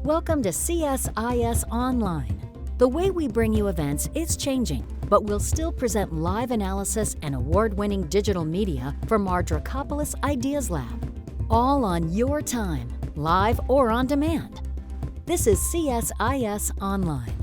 Welcome to CSIS Online. The way we bring you events is changing, but we'll still present live analysis and award-winning digital media from our Dracopolis Ideas Lab. All on your time, live or on demand. This is CSIS Online.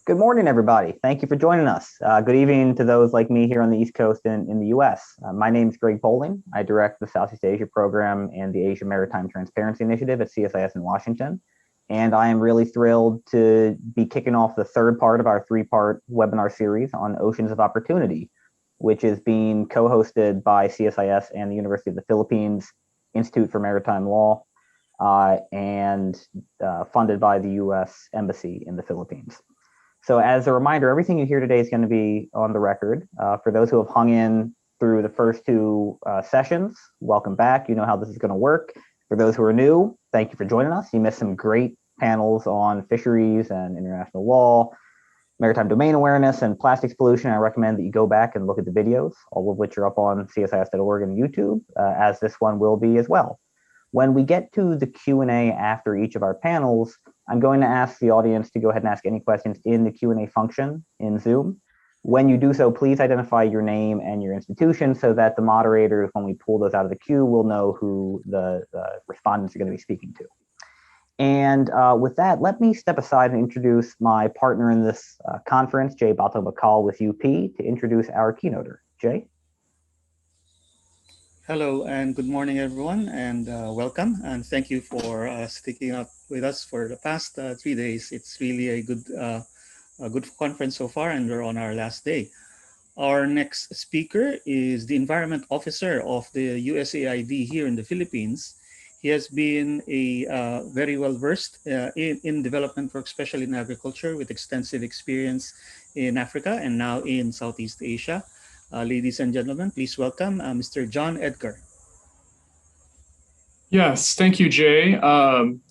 Good morning, everybody. Thank you for joining us. Good evening to those like me here on the East Coast in the US. My name is Greg Poling. I direct the Southeast Asia program and the Asia Maritime Transparency Initiative at CSIS in Washington. And I am really thrilled to be kicking off the third part of our three-part webinar series on Oceans of Opportunity, which is being co-hosted by CSIS and the University of the Philippines Institute for Maritime Law and funded by the US Embassy in the Philippines. So as a reminder, everything you hear today is going to be on the record. For those who have hung in through the first two sessions, welcome back. You know how this is going to work. For those who are new, thank you for joining us. You missed some great panels on fisheries and international law, maritime domain awareness, and plastics pollution. I recommend that you go back and look at the videos, all of which are up on csis.org and YouTube, as this one will be as well. When we get to the Q&A after each of our panels, I'm going to ask the audience to go ahead and ask any questions in the Q&A function in Zoom. When you do so, please identify your name and your institution so that the moderators, when we pull those out of the queue, will know who the respondents are going to be speaking to. And with that, let me step aside and introduce my partner in this conference, Jay Bato-Bakal with UP, to introduce our keynoter. Jay? Hello and good morning, everyone, and welcome. And thank you for sticking up with us for the past 3 days. It's really a good conference so far, and we're on our last day. Our next speaker is the Environment Officer of the USAID here in the Philippines. He has been very well versed in development work, especially in agriculture, with extensive experience in Africa and now in Southeast Asia. Ladies and gentlemen, please welcome Mr. John Edgar. Yes, thank you, Jay.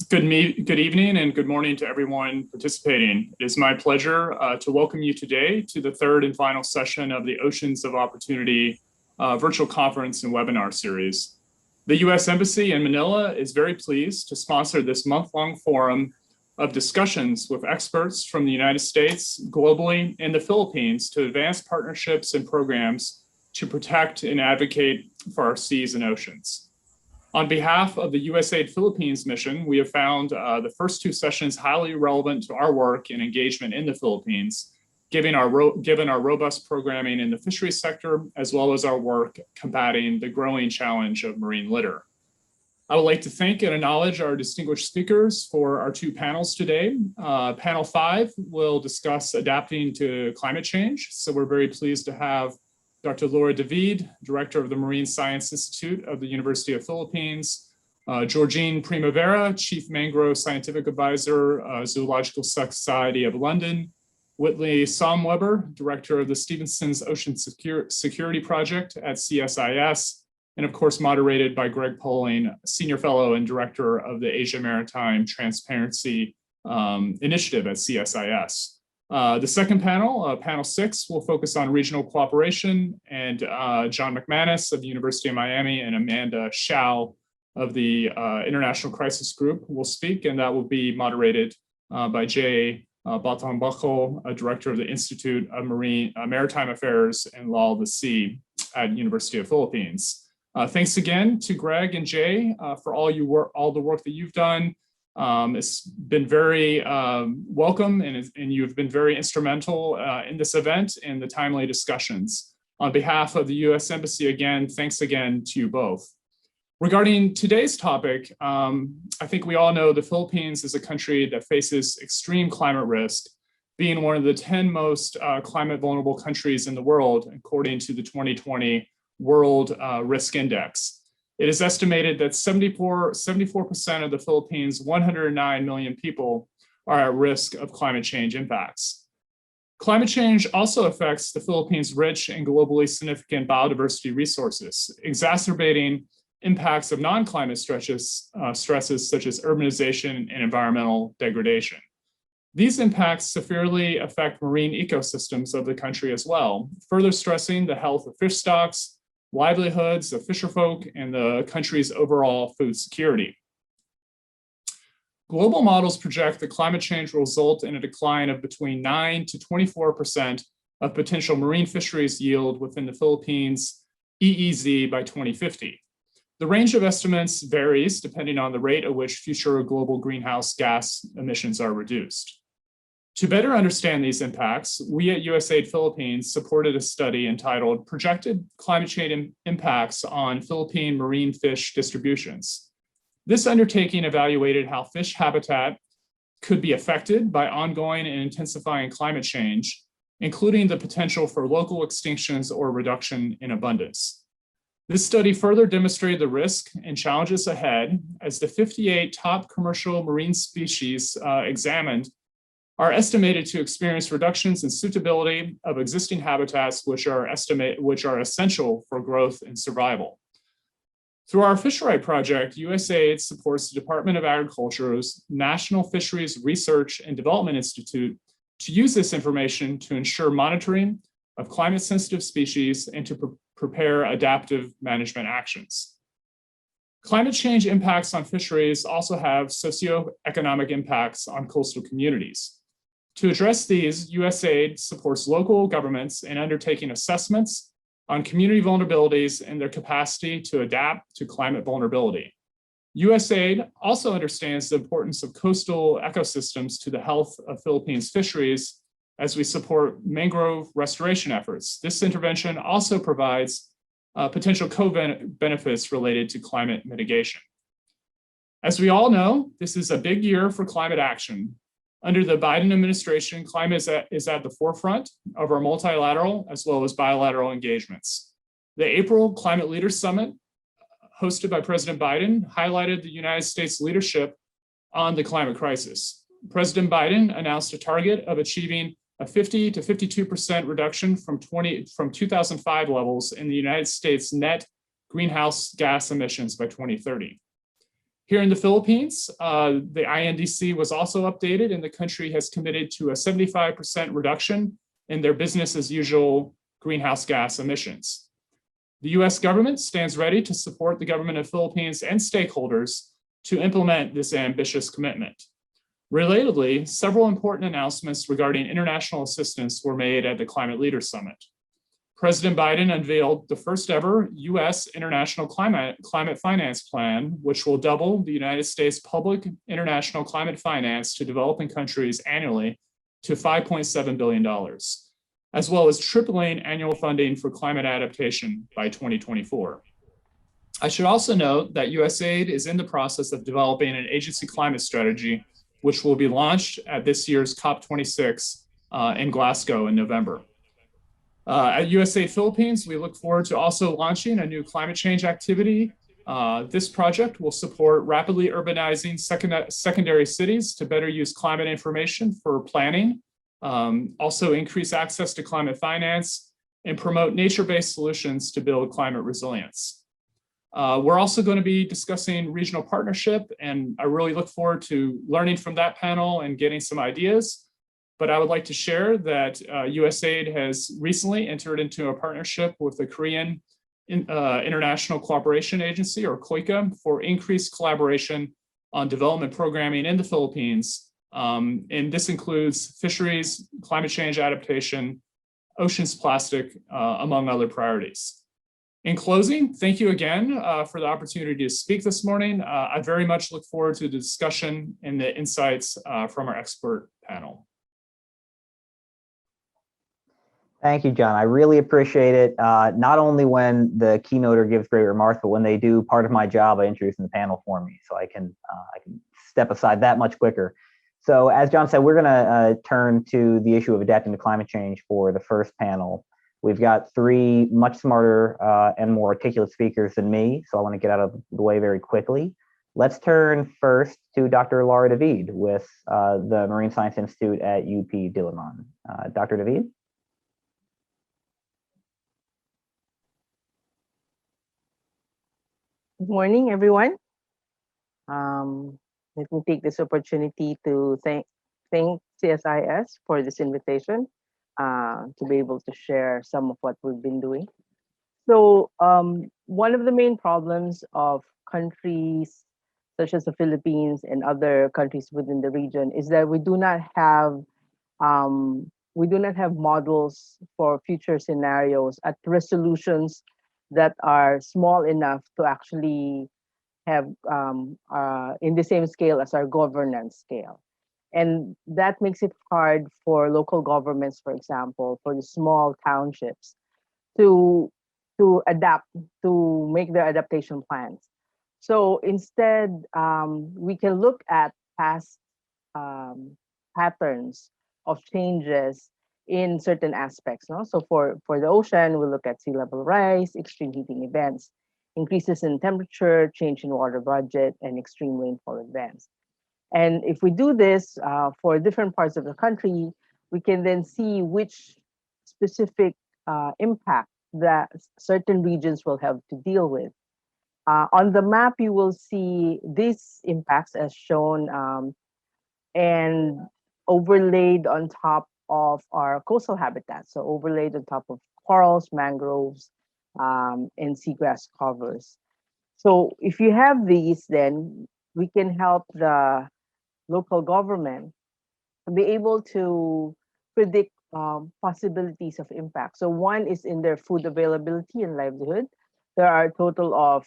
Good evening and good morning to everyone participating. It is my pleasure to welcome you today to the third and final session of the Oceans of Opportunity virtual conference and webinar series. The U.S. Embassy in Manila is very pleased to sponsor this month-long forum of discussions with experts from the United States, globally, and the Philippines to advance partnerships and programs to protect and advocate for our seas and oceans. On behalf of the USAID Philippines mission, we have found the first two sessions highly relevant to our work and engagement in the Philippines, given our robust programming in the fisheries sector, as well as our work combating the growing challenge of marine litter. I would like to thank and acknowledge our distinguished speakers for our two panels today. Panel 5 will discuss adapting to climate change. So we're very pleased to have Dr. Laura David, Director of the Marine Science Institute of the University of Philippines, Georgine Primavera, Chief Mangrove Scientific Advisor, Zoological Society of London, Whitley Somweber, Director of the Stevenson's Ocean Security Project at CSIS, and of course, moderated by Greg Poling, Senior Fellow and Director of the Asia Maritime Transparency Initiative at CSIS. The second panel, panel 6, will focus on regional cooperation, and John McManus of the University of Miami and Amanda Shao of the International Crisis Group will speak, and that will be moderated by Jay Bato-Bakal, Director of the Institute of Maritime Affairs and Law of the Sea at University of Philippines. Thanks again to Greg and Jay for all the work that you've done. It's been very welcome, and you've been very instrumental in this event and the timely discussions. On behalf of the U.S. Embassy, again, thanks again to you both. Regarding today's topic, I think we all know the Philippines is a country that faces extreme climate risk, being one of the 10 most climate vulnerable countries in the world, according to the 2020 World Risk Index. It is estimated that 74% of the Philippines' 109 million people are at risk of climate change impacts. Climate change also affects the Philippines' rich and globally significant biodiversity resources, exacerbating impacts of non-climate stresses such as urbanization and environmental degradation. These impacts severely affect marine ecosystems of the country as well, further stressing the health of fish stocks, livelihoods of fisherfolk, and the country's overall food security. Global models project that climate change will result in a decline of between 9 to 24% of potential marine fisheries yield within the Philippines' EEZ by 2050. The range of estimates varies depending on the rate at which future global greenhouse gas emissions are reduced. To better understand these impacts, we at USAID Philippines supported a study entitled Projected Climate Change Impacts on Philippine Marine Fish Distributions. This undertaking evaluated how fish habitat could be affected by ongoing and intensifying climate change, including the potential for local extinctions or reduction in abundance. This study further demonstrated the risk and challenges ahead as the 58 top commercial marine species examined are estimated to experience reductions in suitability of existing habitats, which are essential for growth and survival. Through our Fishery Project, USAID supports the Department of Agriculture's National Fisheries Research and Development Institute to use this information to ensure monitoring of climate-sensitive species and to prepare adaptive management actions. Climate change impacts on fisheries also have socioeconomic impacts on coastal communities. To address these, USAID supports local governments in undertaking assessments on community vulnerabilities and their capacity to adapt to climate vulnerability. USAID also understands the importance of coastal ecosystems to the health of Philippines fisheries as we support mangrove restoration efforts. This intervention also provides potential co-benefits related to climate mitigation. As we all know, this is a big year for climate action. Under the Biden administration, climate is at the forefront of our multilateral as well as bilateral engagements. The April Climate Leaders Summit, hosted by President Biden, highlighted the United States leadership on the climate crisis. President Biden announced a target of achieving a 50 to 52% reduction from 2005 levels in the United States net greenhouse gas emissions by 2030. Here in the Philippines, the INDC was also updated and the country has committed to a 75% reduction in their business as usual greenhouse gas emissions. The US government stands ready to support the government of Philippines and stakeholders to implement this ambitious commitment. Relatedly, several important announcements regarding international assistance were made at the Climate Leaders Summit. President Biden unveiled the first ever US International Climate Finance Plan, which will double the United States public international climate finance to developing countries annually to $5.7 billion, as well as tripling annual funding for climate adaptation by 2024. I should also note that USAID is in the process of developing an agency climate strategy, which will be launched at this year's COP26 in Glasgow in November. At USAID Philippines, we look forward to also launching a new climate change activity. This project will support rapidly urbanizing secondary cities to better use climate information for planning, also increase access to climate finance, and promote nature-based solutions to build climate resilience. We're also going to be discussing regional partnership, and I really look forward to learning from that panel and getting some ideas. But I would like to share that USAID has recently entered into a partnership with the Korean International Cooperation Agency, or KOICA, for increased collaboration on development programming in the Philippines. And this includes fisheries, climate change adaptation, oceans plastic, among other priorities. In closing, thank you again for the opportunity to speak this morning. I very much look forward to the discussion and the insights from our expert panel. Thank you, John. I really appreciate it. Not only when the keynoter gives great remarks, but when they do part of my job by introducing the panel for me, so I can step aside that much quicker. So as John said, we're going to turn to the issue of adapting to climate change for the first panel. We've got three much smarter and more articulate speakers than me, so I want to get out of the way very quickly. Let's turn first to Dr. Laura David with the Marine Science Institute at UP Diliman. Dr. David? Good morning, everyone. Let me take this opportunity to thank CSIS for this invitation to be able to share some of what we've been doing. So one of the main problems of countries such as the Philippines and other countries within the region is that we do not have models for future scenarios at resolutions that are small enough to actually have in the same scale as our governance scale. And that makes it hard for local governments, for example, for the small townships to adapt, to make their adaptation plans. So instead, we can look at past um, patterns of changes in certain aspects. No? So for the ocean, we look at sea level rise, extreme heating events, increases in temperature, change in water budget, and extreme rainfall events. And if we do this for different parts of the country, we can then see which specific impact that certain regions will have to deal with. On the map, you will see these impacts as shown and overlaid on top of our coastal habitats. So overlaid on top of corals, mangroves, and seagrass covers. So if you have these, then we can help the local government to be able to predict possibilities of impact. So one is in their food availability and livelihood. There are a total of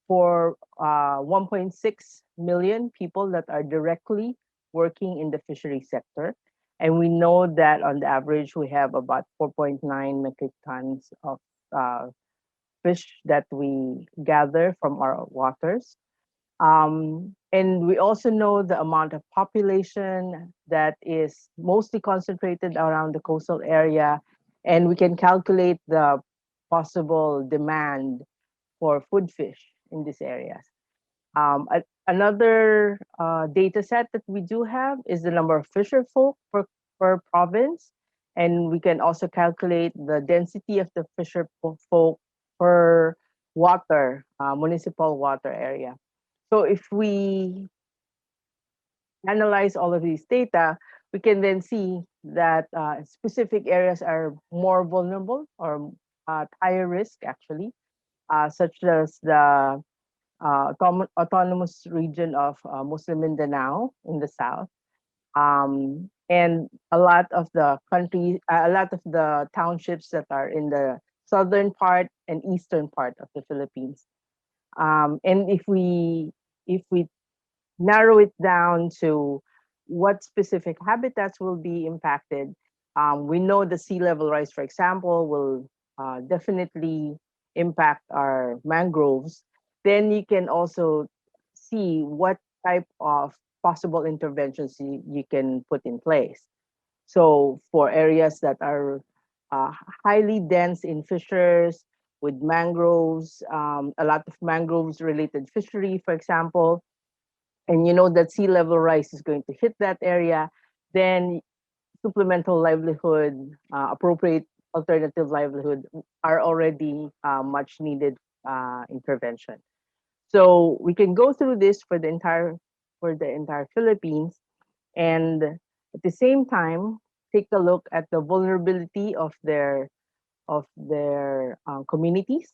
for 1.6 million people that are directly working in the fishery sector. And we know that on the average, we have about 4.9 metric tons of uh, fish that we gather from our waters. And we also know the amount of population that is mostly concentrated around the coastal area. And we can calculate the possible demand for food fish in these areas. Another data set that we do have is the number of fisher folk per province. And we can also calculate the density of the fisher folk per municipal water area. So if we analyze all of these data, we can then see that specific areas are more vulnerable or at higher risk actually, such as the autonomous region of Muslim Mindanao in the south. And a lot of the townships that are in the southern part and eastern part of the Philippines. And if we narrow it down to what specific habitats will be impacted, we know the sea level rise, for example, will definitely impact our mangroves. Then you can also see what type of possible interventions you can put in place. So for areas that are uh, highly dense in fishers with mangroves, a lot of mangroves related fishery, for example, and you know that sea level rise is going to hit that area, then supplemental livelihood, appropriate alternative livelihood are already much needed intervention. So we can go through this for the entire Philippines, and at the same time take a look at the vulnerability of their communities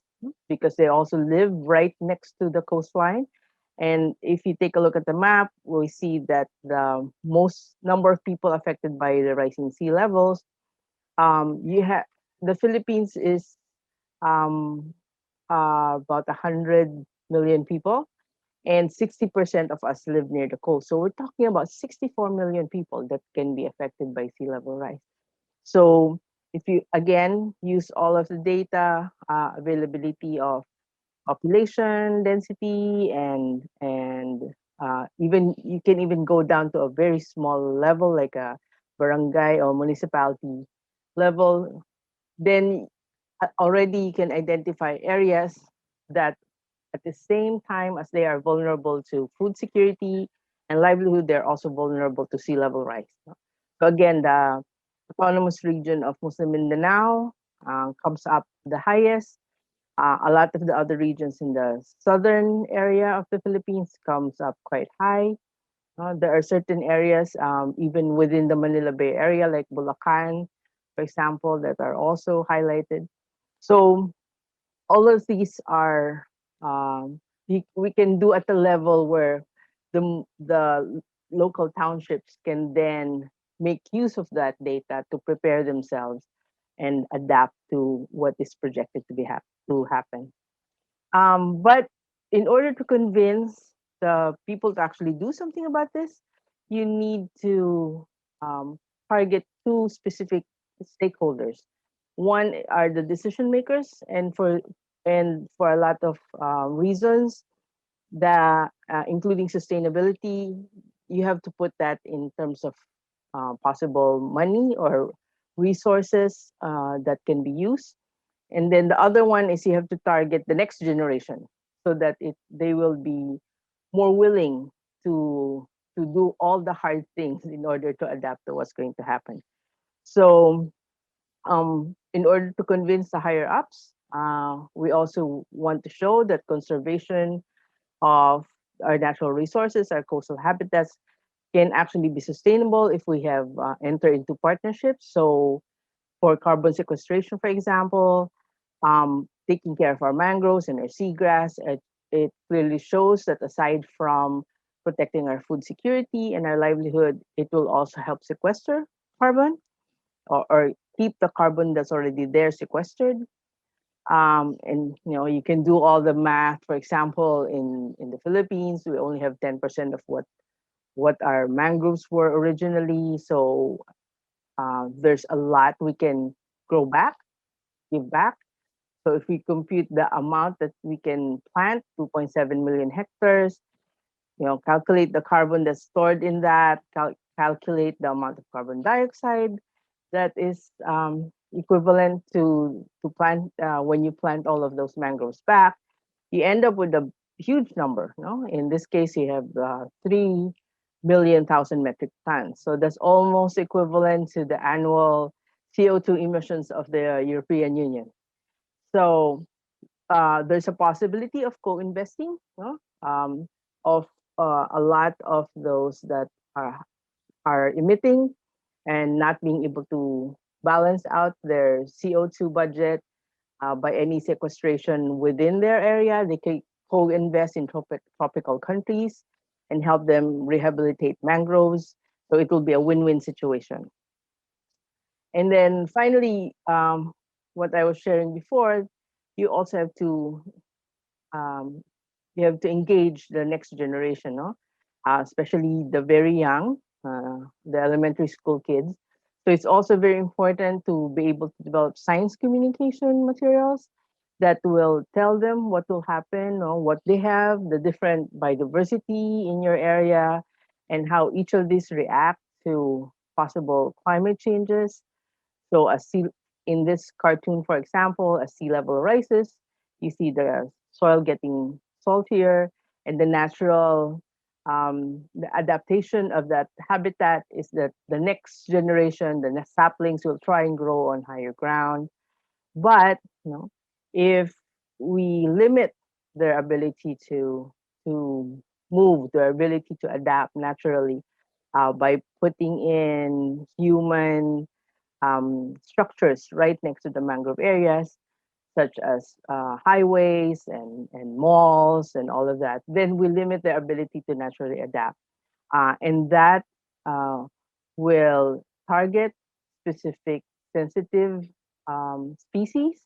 because they also live right next to the coastline. And if you take a look at the map, we see that the most number of people affected by the rising sea levels, you have the Philippines is um, about 100 million people, and 60% of us live near the coast. So we're talking about 64 million people that can be affected by sea level rise. So if you again use all of the data, availability of population density, and even you can even go down to a very small level like a barangay or municipality level, then already you can identify areas that at the same time as they are vulnerable to food security and livelihood, they're also vulnerable to sea level rise. So again, the autonomous region of Muslim Mindanao comes up the highest. A lot of the other regions in the southern area of the Philippines comes up quite high. There are certain areas, even within the Manila Bay area, like Bulacan, for example, that are also highlighted. So all of these are we can do at the level where the local townships can then make use of that data to prepare themselves and adapt to what is projected to to happen. But in order to convince the people to actually do something about this, you need to target two specific stakeholders. One are the decision makers, and for a lot of reasons, that including sustainability, you have to put that in terms of possible money or resources that can be used. And then the other one is you have to target the next generation so that they will be more willing to do all the hard things in order to adapt to what's going to happen. So in order to convince the higher ups, we also want to show that conservation of our natural resources, our coastal habitats, can actually be sustainable if we have entered into partnerships. So for carbon sequestration, for example, taking care of our mangroves and our seagrass, it clearly shows that aside from protecting our food security and our livelihood, it will also help sequester carbon, or keep the carbon that's already there sequestered. And you can do all the math. For example, in the Philippines, we only have 10% of what our mangroves were originally. So there's a lot we can grow back, give back. So if we compute the amount that we can plant, 2.7 million hectares, calculate the carbon that's stored in that, calculate the amount of carbon dioxide that is equivalent to plant when you plant all of those mangroves back, you end up with a huge number. No, in this case, you have 3 million metric tons. So that's almost equivalent to the annual CO2 emissions of the European Union. So there's a possibility of co-investing, no? Of a lot of those that are emitting and not being able to balance out their CO2 budget by any sequestration within their area. They can co-invest in tropical countries and help them rehabilitate mangroves. So it will be a win-win situation. And then finally, what I was sharing before, you also um, have to engage the next generation, no? Especially the very young, the elementary school kids. So it's also very important to be able to develop science communication materials that will tell them what will happen, or what they have, the different biodiversity in your area, and how each of these react to possible climate changes. So in this cartoon, for example, as sea level rises, you see the soil getting saltier, and the adaptation of that habitat is that the next generation, the next saplings will try and grow on higher ground. But if we limit their ability to move, their ability to adapt naturally by putting in human structures right next to the mangrove areas, such as highways and malls and all of that, then we limit their ability to naturally adapt. And that will target specific sensitive species,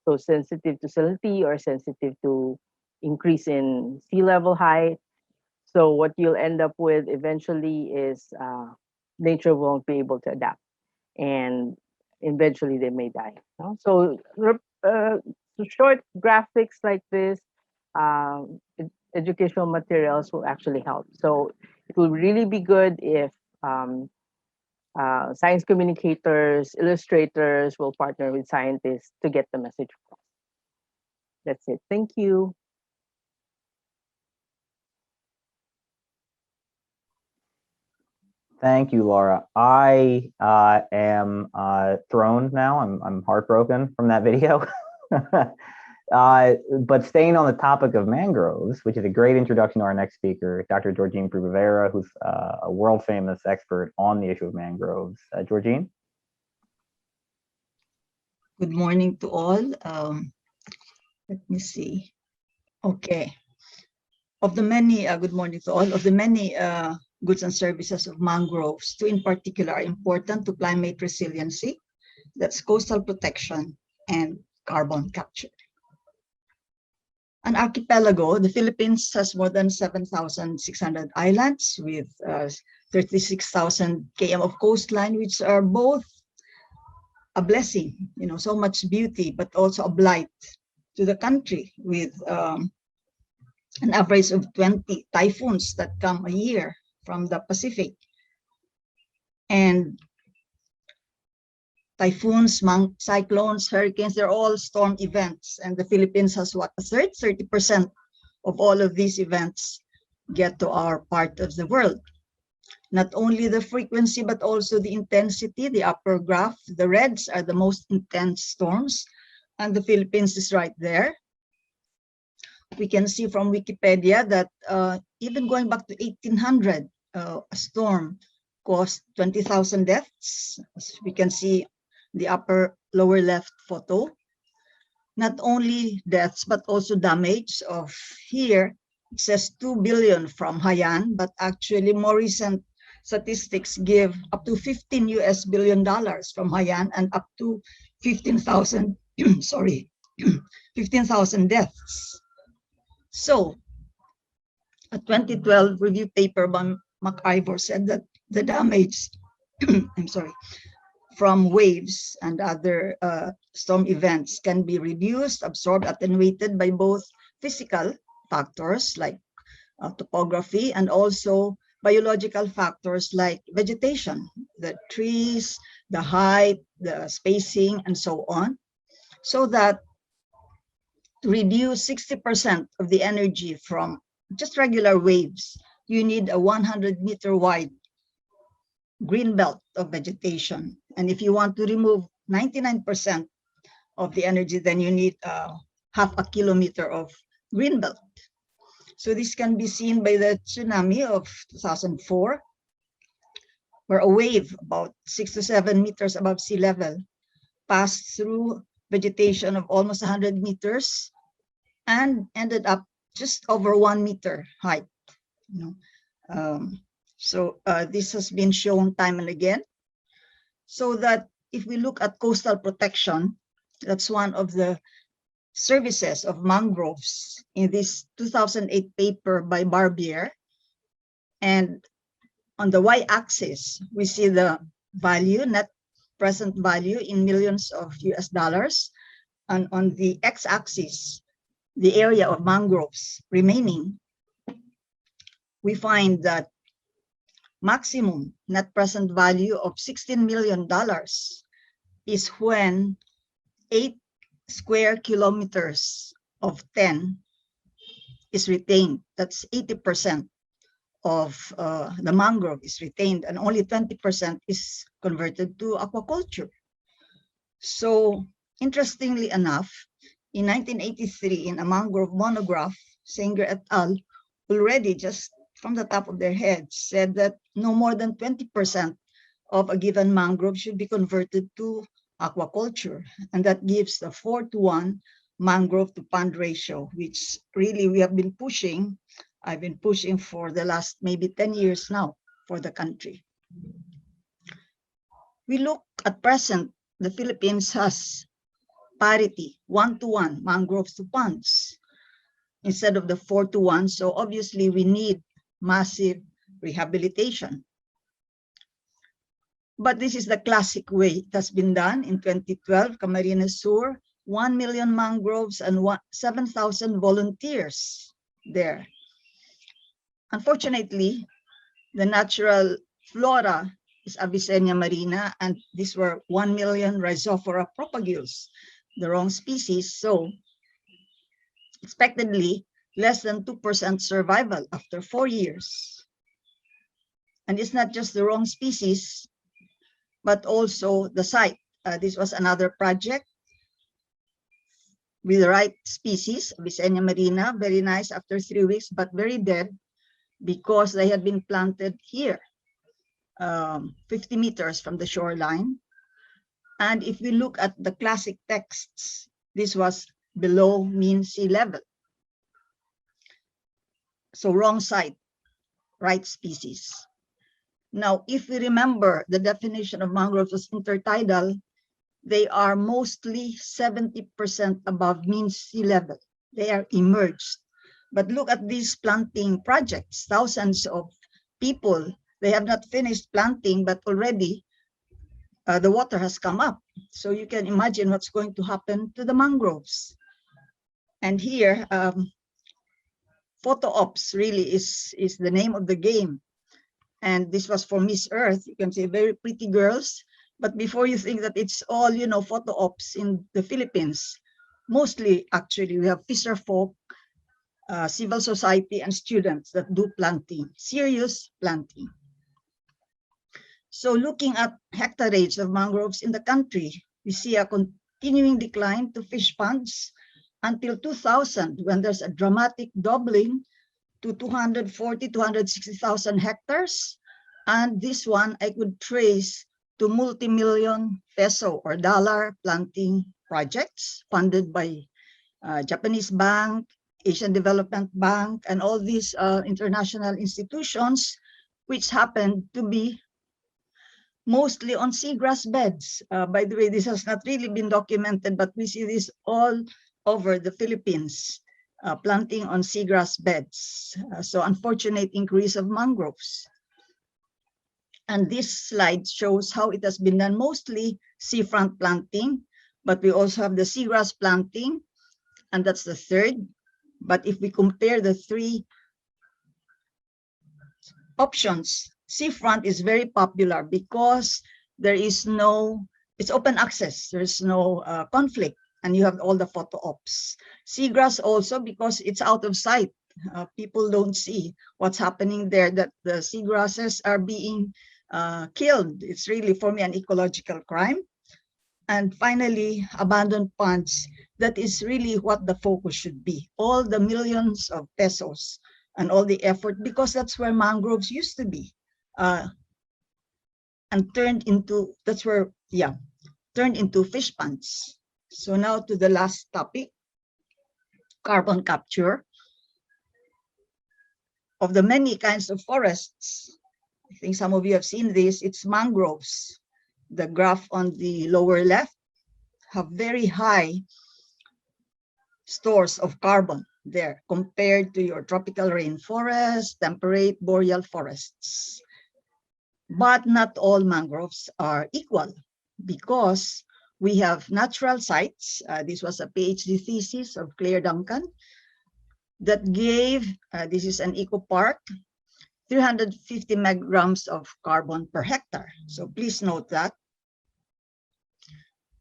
so sensitive to salinity or sensitive to increase in sea level height. So what you'll end up with eventually is nature won't be able to adapt, and eventually they may die. No? So short graphics like this, educational materials will actually help. So it will really be good if um, science communicators, illustrators will partner with scientists to get the message across. That's it. Thank you. Thank you, Laura. I am thrown now. I'm heartbroken from that video. But staying on the topic of mangroves, which is a great introduction to our next speaker, Dr. Georgine Primavera, who's a world famous expert on the issue of mangroves. Georgine? Good morning to all. Let me see. Okay. Of the many, good morning to all, of the many goods and services of mangroves, two in particular are important to climate resiliency. That's coastal protection and carbon capture. An archipelago, the Philippines has more than 7,600 islands with 36,000 km of coastline, which are both a blessing, so much beauty, but also a blight to the country with an average of 20 typhoons that come a year from the Pacific. And typhoons, cyclones, hurricanes, they're all storm events. And the Philippines has what, a third? 30% of all of these events get to our part of the world. Not only the frequency, but also the intensity. The upper graph, the reds are the most intense storms, and the Philippines is right there. We can see from Wikipedia that even going back to 1800, a storm caused 20,000 deaths. As we can see the lower left photo. Not only deaths, but also damage of here. It says 2 billion from Haiyan, but actually more recent statistics give up to $15 billion from Haiyan and up to 15,000, sorry, 15,000 deaths. So, a 2012 review paper by MacIvor said that the damage, I'm sorry, from waves and other storm events can be reduced, absorbed, attenuated by both physical factors like topography and also biological factors like vegetation, the trees, the height, the spacing, and so on, so that to reduce 60% of the energy from just regular waves, you need a 100-meter wide green belt of vegetation. And if you want to remove 99% of the energy, then you need half a kilometer of green belt. So this can be seen by the tsunami of 2004, where a wave about 6 to 7 meters above sea level passed through vegetation of almost 100 meters and ended up just over 1 meter height. This has been shown time and again. So that if we look at coastal protection, that's one of the services of mangroves in this 2008 paper by Barbier. And on the y-axis, we see the value, net present value in millions of US dollars. And on the x-axis, the area of mangroves remaining, we find that maximum net present value of $16 million is when 8 square kilometers of 10 is retained. That's 80% of the mangrove is retained, and only 20% is converted to aquaculture. So interestingly enough, in 1983, in a mangrove monograph, Sanger et al. Already just from the top of their heads said that no more than 20% of a given mangrove should be converted to aquaculture. And that gives the 4-to-1 mangrove to pond ratio, which really we have been pushing. I've been pushing for the last maybe 10 years now for the country. We look at present, the Philippines has parity, 1-to-1 mangroves to ponds instead of the 4-to-1. So obviously we need massive rehabilitation. But this is the classic way it has been done. In 2012, Camarines Sur, 1 million mangroves and 7,000 volunteers there. Unfortunately, the natural flora is Avicennia marina, and these were 1 million Rhizophora propagules, the wrong species. So expectedly, less than 2% survival after 4 years. And it's not just the wrong species, but also the site. This was another project with the right species, Avicennia marina, very nice after 3 weeks, but very dead because they had been planted here, 50 meters from the shoreline. And if we look at the classic texts, this was below mean sea level. So wrong site, right species. Now, if we remember the definition of mangroves as intertidal, they are mostly 70% above mean sea level. They are emerged. But look at these planting projects, thousands of people, they have not finished planting, but already the water has come up. So you can imagine what's going to happen to the mangroves. And here, photo ops really is the name of the game. And this was for Miss Earth. You can see very pretty girls. But before you think that it's all, photo ops in the Philippines, mostly actually we have fisher folk, civil society, and students that do planting, serious planting. So looking at hectareage of mangroves in the country, we see a continuing decline to fish ponds until 2000, when there's a dramatic doubling to 240, 260,000 hectares. And this one I could trace to multi-million peso or dollar planting projects funded by Japanese Bank, Asian Development Bank, and all these international institutions, which happen to be mostly on seagrass beds. By the way, this has not really been documented, but we see this all over the Philippines, planting on seagrass beds. So unfortunate increase of mangroves. And this slide shows how it has been done, mostly seafront planting, but we also have the seagrass planting, and that's the third. But if we compare the three options, seafront is very popular because there is no, it's open access, there's no conflict, and you have all the photo ops. Seagrass also because it's out of sight. People don't see what's happening there, that the seagrasses are being killed. It's really, for me, an ecological crime. And finally, abandoned ponds. That is really what the focus should be. All the millions of pesos and all the effort, because that's where mangroves used to be, and turned into, that's where, turned into fish ponds. So now to the last topic, carbon capture. Of the many kinds of forests, I think some of you have seen this, it's mangroves. The graph on the lower left have very high stores of carbon there compared to your tropical rainforest, temperate boreal forests. But not all mangroves are equal, because we have natural sites. This was a PhD thesis of Claire Duncan that gave, this is an eco park, 350 megagrams of carbon per hectare. So please note that.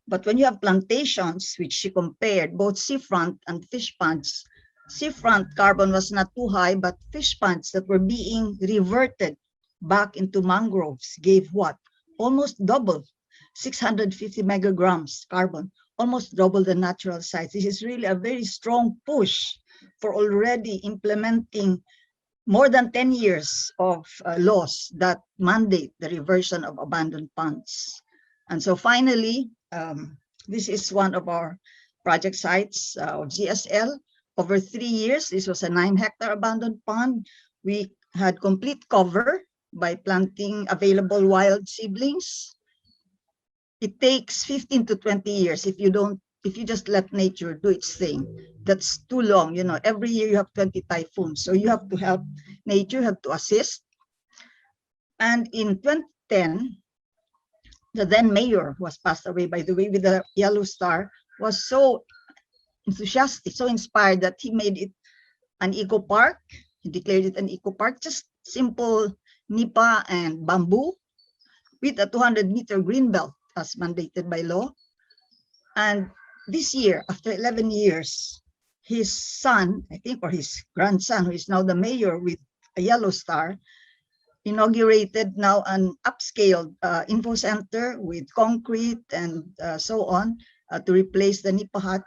But when you have plantations, which she compared both seafront and fish ponds, seafront carbon was not too high, but fish ponds that were being reverted back into mangroves gave what? Almost double, 650 megagrams carbon, almost double the natural sites. This is really a very strong push for already implementing more than 10 years of laws that mandate the reversion of abandoned ponds. And so finally, this is one of our project sites of GSL. Over 3 years, this was a 9-hectare abandoned pond. We had complete cover by planting available wild seedlings. It takes 15 to 20 years if you just let nature do its thing. That's too long. Every year you have 20 typhoons. So you have to help nature, have to assist. And in 2010, the then mayor, who has passed away, by the way, with the yellow star, was so enthusiastic, so inspired that he made it an eco park. He declared it an eco park, just simple nipa and bamboo with a 200-meter green belt as mandated by law. And this year, after 11 years, his son, I think, or his grandson, who is now the mayor with a yellow star, inaugurated now an upscaled info center with concrete and so on to replace the nipa hut.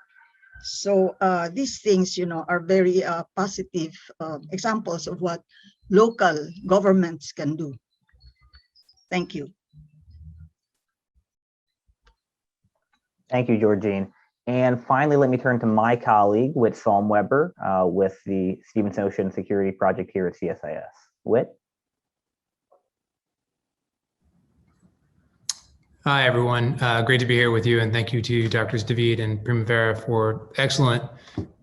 So these things, are very positive examples of what local governments can do. Thank you. Thank you, Georgine. And finally, let me turn to my colleague, Whit Salmweber, with the Stevenson Ocean Security Project here at CSIS. Whit? Hi, everyone. Great to be here with you, and thank you to Drs. David and Primavera for excellent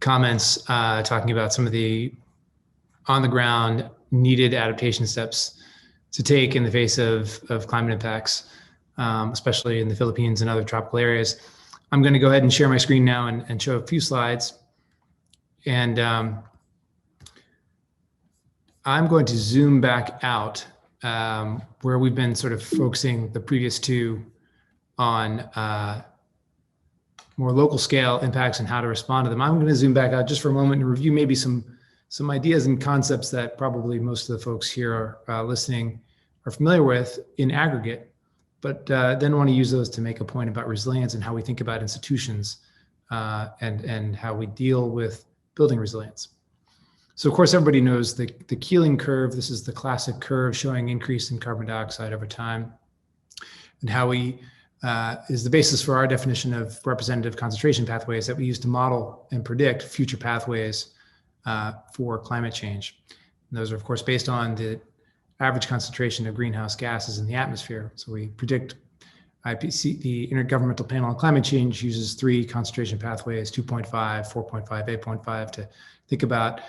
comments talking about some of the on-the-ground needed adaptation steps to take in the face of climate impacts, especially in the Philippines and other tropical areas. I'm going to go ahead and share my screen now and show a few slides. And I'm going to zoom back out where we've been sort of focusing the previous two on more local scale impacts and how to respond to them. I'm going to zoom back out just for a moment and review maybe some ideas and concepts that probably most of the folks here are listening are familiar with in aggregate, but then want to use those to make a point about resilience and how we think about institutions and how we deal with building resilience. So of course, everybody knows the Keeling curve. This is the classic curve showing increase in carbon dioxide over time, and how we is the basis for our definition of representative concentration pathways that we use to model and predict future pathways for climate change. And those are of course based on the average concentration of greenhouse gases in the atmosphere. So we predict IPC, the Intergovernmental Panel on Climate Change, uses 3 concentration pathways, 2.5, 4.5, 8.5, to think about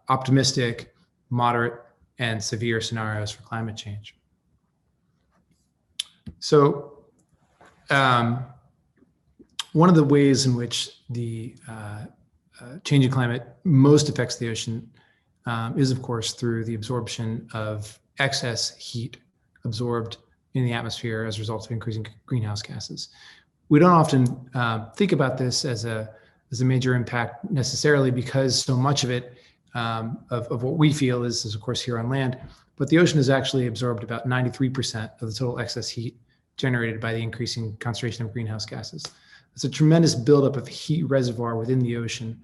optimistic, moderate, and severe scenarios for climate change. So one of the ways in which the changing climate most affects the ocean is, of course, through the absorption of excess heat absorbed in the atmosphere as a result of increasing greenhouse gases. We don't often think about this as a major impact necessarily, because so much of it, of what we feel is of course here on land, but the ocean has actually absorbed about 93% of the total excess heat generated by the increasing concentration of greenhouse gases. It's a tremendous buildup of heat reservoir within the ocean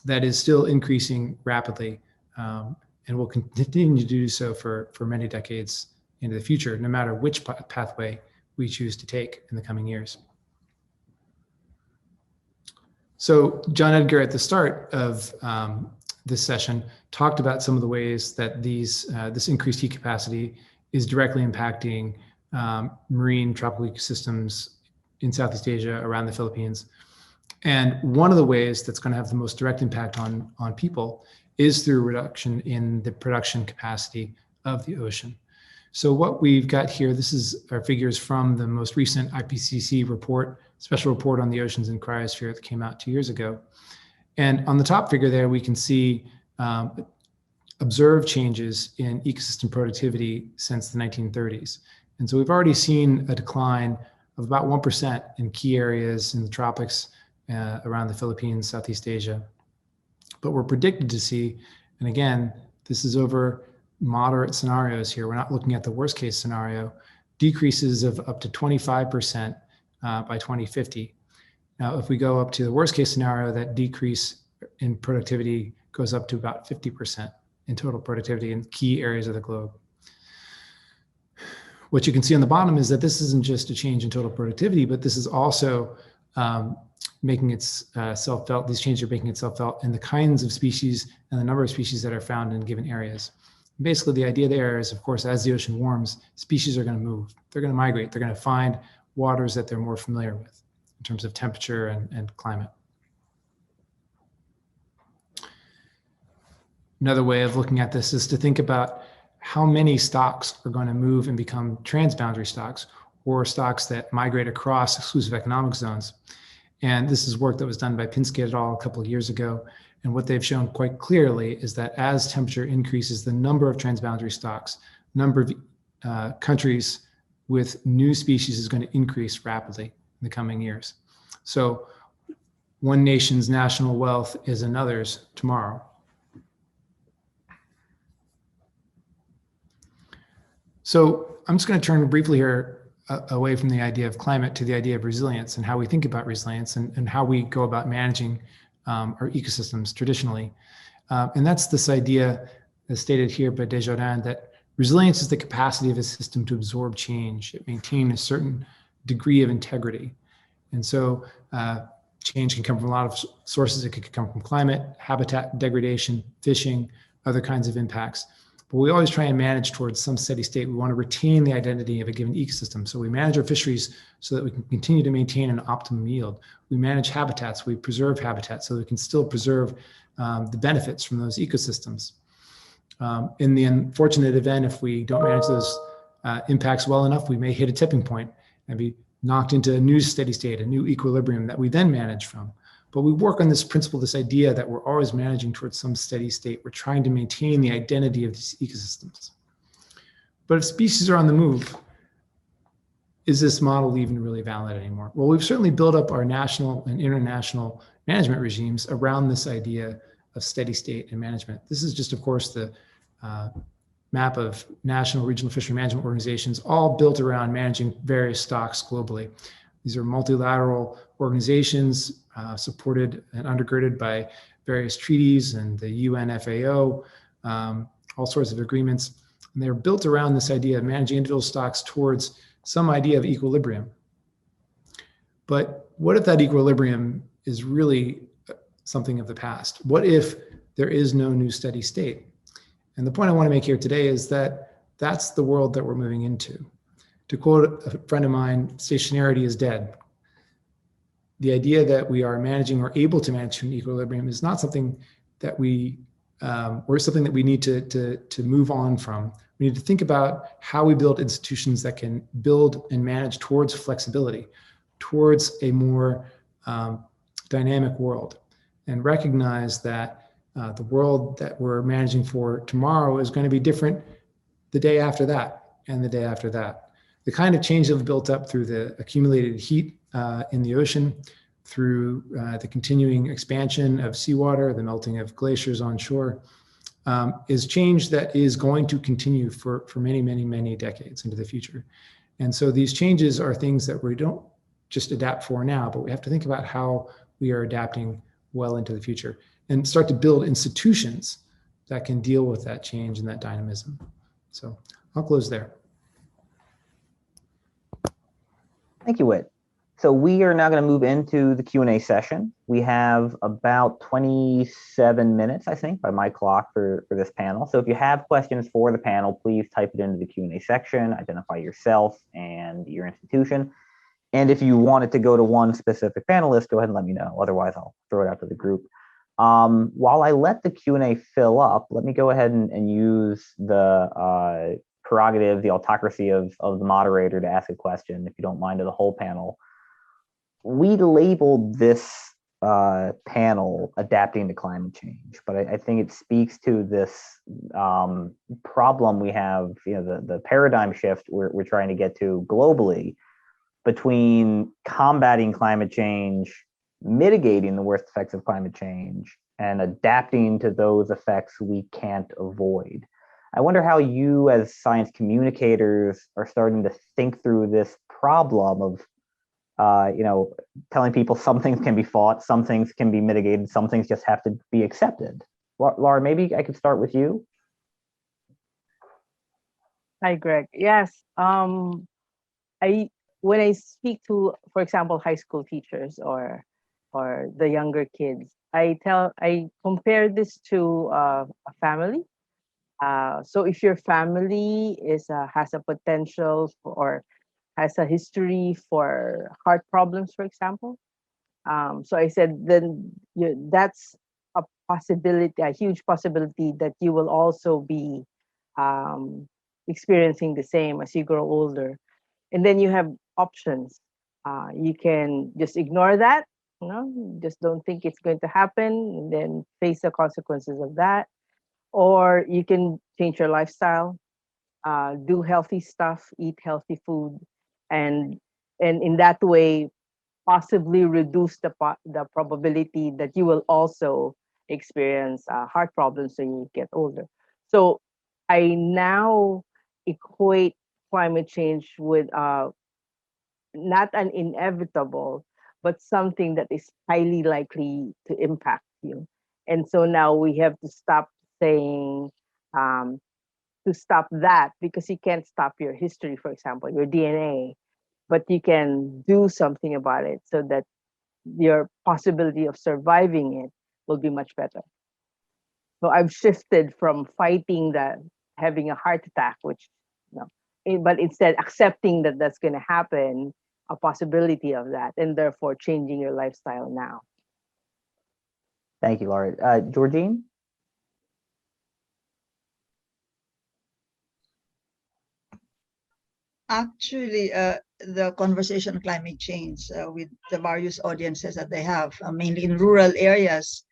that is still increasing rapidly and will continue to do so for many decades into the future, no matter which pathway we choose to take in the coming years. So John Edgar at the start of this session talked about some of the ways that this increased heat capacity is directly impacting marine tropical ecosystems in Southeast Asia, around the Philippines. And one of the ways that's going to have the most direct impact on people is through reduction in the production capacity of the ocean. So what we've got here, this is our figures from the most recent IPCC report, special report on the oceans and cryosphere that came out 2 years ago. And on the top figure there, we can see observed changes in ecosystem productivity since the 1930s. And so we've already seen a decline of about 1% in key areas in the tropics around the Philippines, Southeast Asia. But we're predicted to see, and again, this is over moderate scenarios here, we're not looking at the worst case scenario, decreases of up to 25% by 2050. Now, if we go up to the worst case scenario, that decrease in productivity goes up to about 50% in total productivity in key areas of the globe. What you can see on the bottom is that this isn't just a change in total productivity, but this is also making itself felt. These changes are making itself felt in the kinds of species and the number of species that are found in given areas. Basically, the idea there is, of course, as the ocean warms, species are going to move. They're going to migrate. They're going to find waters that they're more familiar with in terms of temperature and climate. Another way of looking at this is to think about how many stocks are going to move and become transboundary stocks, or stocks that migrate across exclusive economic zones. And this is work that was done by Pinsky et al. A couple of years ago. And what they've shown quite clearly is that as temperature increases, the number of transboundary stocks, number of countries with new species is going to increase rapidly in the coming years. So one nation's national wealth is another's tomorrow. So I'm just going to turn briefly here away from the idea of climate to the idea of resilience and how we think about resilience and how we go about managing our ecosystems traditionally. And that's this idea, as stated here by Desjardins, that resilience is the capacity of a system to absorb change, maintain a certain degree of integrity. And so change can come from a lot of sources. It could come from climate, habitat degradation, fishing, other kinds of impacts. But we always try and manage towards some steady state. We want to retain the identity of a given ecosystem. So we manage our fisheries so that we can continue to maintain an optimum yield. We manage habitats, we preserve habitats so that we can still preserve the benefits from those ecosystems. In the unfortunate event, if we don't manage those impacts well enough, we may hit a tipping point and be knocked into a new steady state, a new equilibrium that we then manage from. But we work on this principle, this idea that we're always managing towards some steady state. We're trying to maintain the identity of these ecosystems. But if species are on the move, is this model even really valid anymore? Well, we've certainly built up our national and international management regimes around this idea of steady state and management. This is just, of course, the map of national regional fishery management organizations, all built around managing various stocks globally. These are multilateral organizations supported and undergirded by various treaties and the UN FAO, all sorts of agreements. And they're built around this idea of managing individual stocks towards some idea of equilibrium. But what if that equilibrium is really something of the past? What if there is no new steady state? And the point I want to make here today is that that's the world that we're moving into. To quote a friend of mine, stationarity is dead. The idea that we are managing or able to manage an equilibrium is not something that we, or something that we need to move on from. We need to think about how we build institutions that can build and manage towards flexibility, towards a more dynamic world, and recognize that the world that we're managing for tomorrow is going to be different the day after that and the day after that. The kind of change that we've built up through the accumulated heat in the ocean, through the continuing expansion of seawater, the melting of glaciers on shore, is change that is going to continue for many, many, many decades into the future. And so these changes are things that we don't just adapt for now, but we have to think about how we are adapting well into the future and start to build institutions that can deal with that change and that dynamism. So I'll close there. Thank you, Whit. So we are now going to move into the Q&A session. We have about 27 minutes, I think, by my clock for this panel. So if you have questions for the panel, please type it into the Q&A section, identify yourself and your institution. And if you want it to go to one specific panelist, go ahead and let me know. Otherwise, I'll throw it out to the group. While I let the Q&A fill up, let me go ahead and use the prerogative, the autocracy of the moderator to ask a question, if you don't mind, to the whole panel. We labeled this panel Adapting to Climate Change, but I think it speaks to this problem we have, the paradigm shift we're trying to get to globally between combating climate change, mitigating the worst effects of climate change, and adapting to those effects we can't avoid. I wonder how you as science communicators are starting to think through this problem of telling people some things can be fought, some things can be mitigated, some things just have to be accepted. Laura, maybe I could start with you. Hi, Greg. Yes. When I speak to, for example, high school teachers or the younger kids, I compare this to a family. So if your family has a potential or has a history for heart problems, for example. So I said, then that's a possibility, a huge possibility that you will also be experiencing the same as you grow older. And then you have options. You can just ignore that, just don't think it's going to happen and then face the consequences of that. Or you can change your lifestyle, do healthy stuff, eat healthy food, and in that way possibly reduce the probability that you will also experience heart problems when you get older. So I now equate climate change with not an inevitable, but something that is highly likely to impact you. And so now we have to stop saying to stop that, because you can't stop your history, for example, your DNA. but you can do something about it so that your possibility of surviving it will be much better. So I've shifted from fighting that having a heart attack, which, but instead accepting that that's going to happen, a possibility of that, and therefore changing your lifestyle now. Thank you, Laura. Georgine? Actually, the conversation on climate change with the various audiences that they have, mainly in rural areas,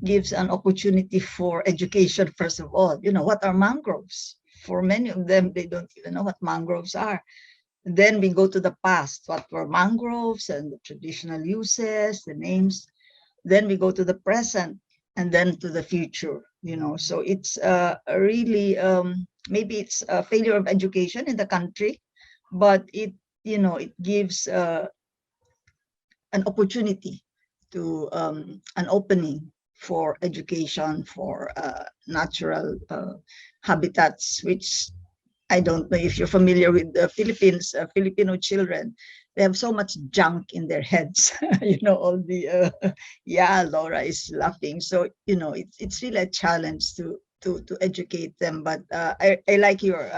gives an opportunity for education, first of all. What are mangroves? For many of them, they don't even know what mangroves are. Then we go to the past, what were mangroves and the traditional uses, the names. Then we go to the present, and then to the future. So it's really, maybe it's a failure of education in the country, but it gives an opportunity to an opening for education, for natural habitats, which I don't know if you're familiar with the Philippines, Filipino children. They have so much junk in their heads. All the yeah, Laura is laughing. So it's really a challenge to educate them. But I like your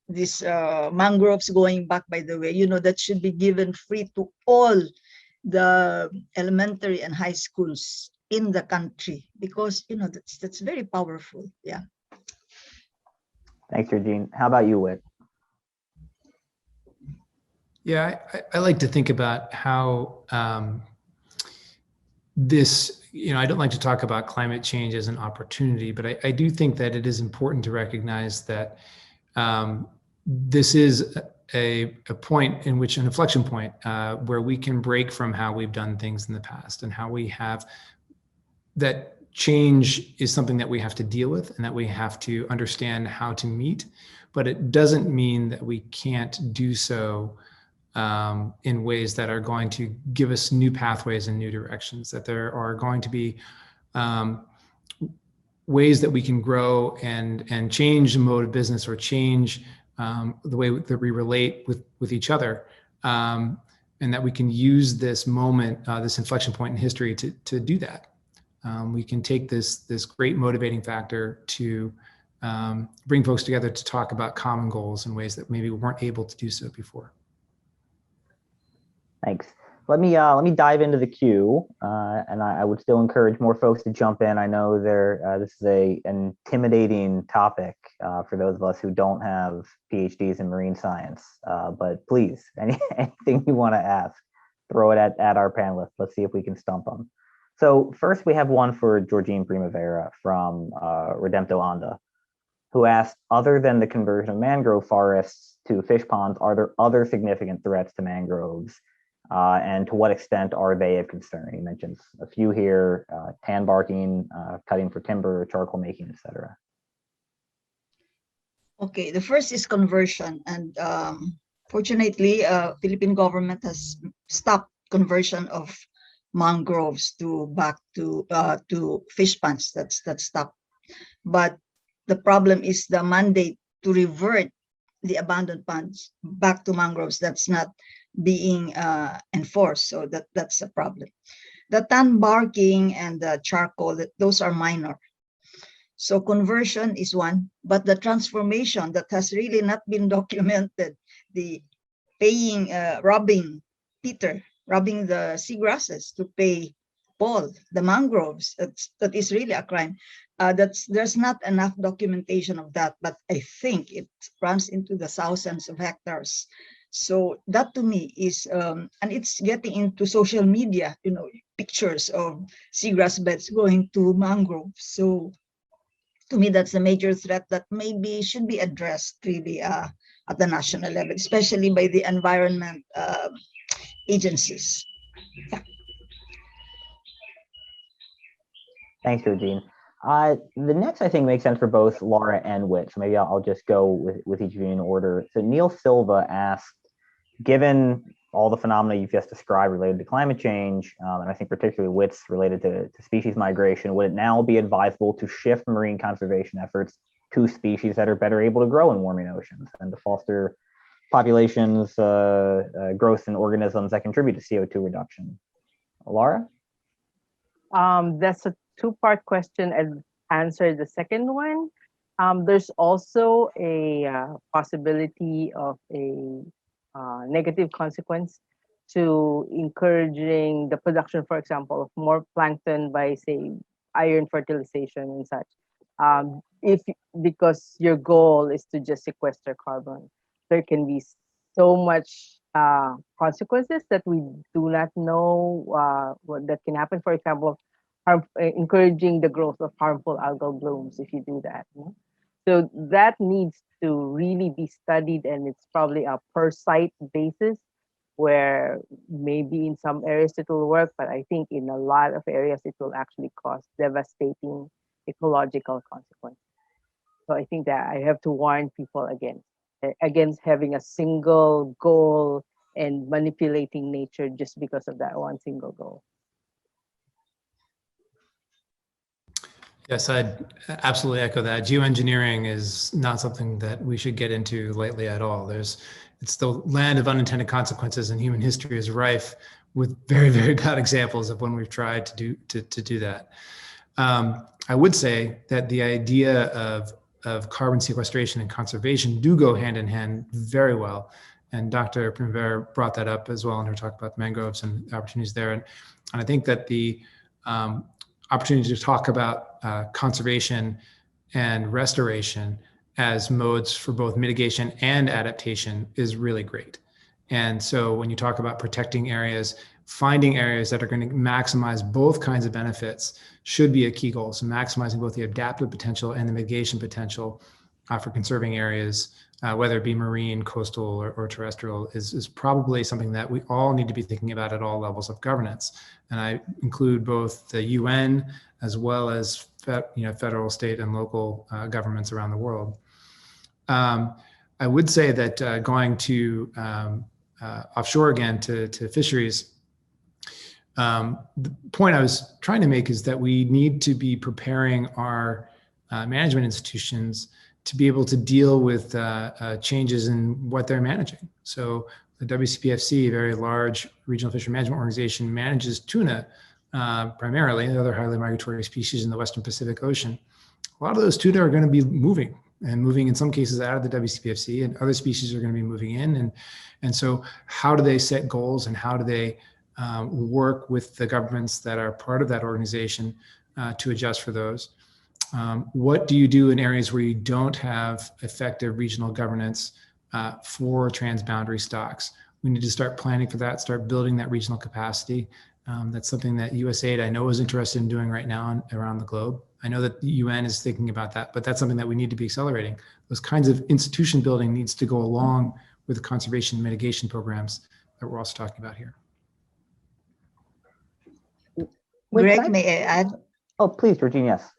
this mangroves going back, by the way, that should be given free to all the elementary and high schools in the country, because that's very powerful. Yeah. Thanks, Georgine. How about you, Whit? Yeah, I like to think about how this, I don't like to talk about climate change as an opportunity, but I do think that it is important to recognize that this is a point in which, an inflection point where we can break from how we've done things in the past, and how we have that change is something that we have to deal with and that we have to understand how to meet, but it doesn't mean that we can't do so in ways that are going to give us new pathways and new directions, that there are going to be ways that we can grow and change the mode of business, or change the way that we relate with each other, and that we can use this moment, this inflection point in history to do that. We can take this great motivating factor to bring folks together to talk about common goals in ways that maybe we weren't able to do so before. Thanks. Let me dive into the queue, and I would still encourage more folks to jump in. I know this is an intimidating topic for those of us who don't have PhDs in marine science. But please, anything you want to ask, throw it at our panelists. Let's see if we can stump them. So first, we have one for Georgine Primavera from Redempto Anda, who asked, other than the conversion of mangrove forests to fish ponds, are there other significant threats to mangroves? And to what extent are they of concern? He mentions a few here: tan barking, cutting for timber, charcoal making, etc. Okay, the first is conversion, and fortunately, Philippine government has stopped conversion of mangroves back to fish ponds. That's stopped. But the problem is the mandate to revert the abandoned ponds back to mangroves. That's not being enforced, so that's a problem. The tan barking and the charcoal, those are minor. So conversion is one, but the transformation that has really not been documented, the paying, robbing the seagrasses to pay Paul, the mangroves, that is really a crime. There's not enough documentation of that, but I think it runs into the thousands of hectares. So that to me is, and it's getting into social media, pictures of seagrass beds going to mangroves. So to me, that's a major threat that maybe should be addressed really at the national level, especially by the environment agencies. Yeah. Thanks, Georgine. The next, I think, makes sense for both Laura and Whit. So maybe I'll just go with each of you in order. So Neil Silva asked, given all the phenomena you've just described related to climate change, and I think particularly Whit's related to species migration, would it now be advisable to shift marine conservation efforts to species that are better able to grow in warming oceans and to foster populations, growth in organisms that contribute to CO2 reduction. Laura? That's a two-part question, and answer the second one. There's also a possibility of a negative consequence to encouraging the production, for example, of more plankton by, say, iron fertilization and such. If Because your goal is to just sequester carbon, there can be so much consequences that we do not know what that can happen. For example, encouraging the growth of harmful algal blooms if you do that. So that needs to really be studied, and it's probably a per site basis, where maybe in some areas it will work, but I think in a lot of areas it will actually cause devastating ecological consequences. So I think that I have to warn people against having a single goal and manipulating nature just because of that one single goal. Yes, I'd absolutely echo that. Geoengineering is not something that we should get into lightly at all. It's the land of unintended consequences, and human history is rife with very, very bad examples of when we've tried to do that. I would say that the idea of carbon sequestration and conservation do go hand in hand very well. And Dr. Primavera brought that up as well in her talk about mangroves and opportunities there. And I think that the opportunity to talk about conservation and restoration as modes for both mitigation and adaptation is really great. And so when you talk about protecting areas, finding areas that are going to maximize both kinds of benefits should be a key goal. So maximizing both the adaptive potential and the mitigation potential for conserving areas, whether it be marine, coastal, or terrestrial, is probably something that we all need to be thinking about at all levels of governance. And I include both the UN as well as federal, state, and local governments around the world. I would say that going to offshore again to fisheries, the point I was trying to make is that we need to be preparing our management institutions to be able to deal with changes in what they're managing. So the WCPFC, a very large regional fishery management organization, manages tuna primarily, and other highly migratory species in the Western Pacific Ocean. A lot of those tuna are going to be moving in some cases out of the WCPFC, and other species are going to be moving in. And so how do they set goals, and how do they work with the governments that are part of that organization to adjust for those? What do you do in areas where you don't have effective regional governance for transboundary stocks? We need to start planning for that, start building that regional capacity. That's something that USAID, I know, is interested in doing right now around the globe. I know that the UN is thinking about that, but that's something that we need to be accelerating. Those kinds of institution building needs to go along with the conservation and mitigation programs that we're also talking about here. Greg, may I add? Oh, please, Georgine, yes.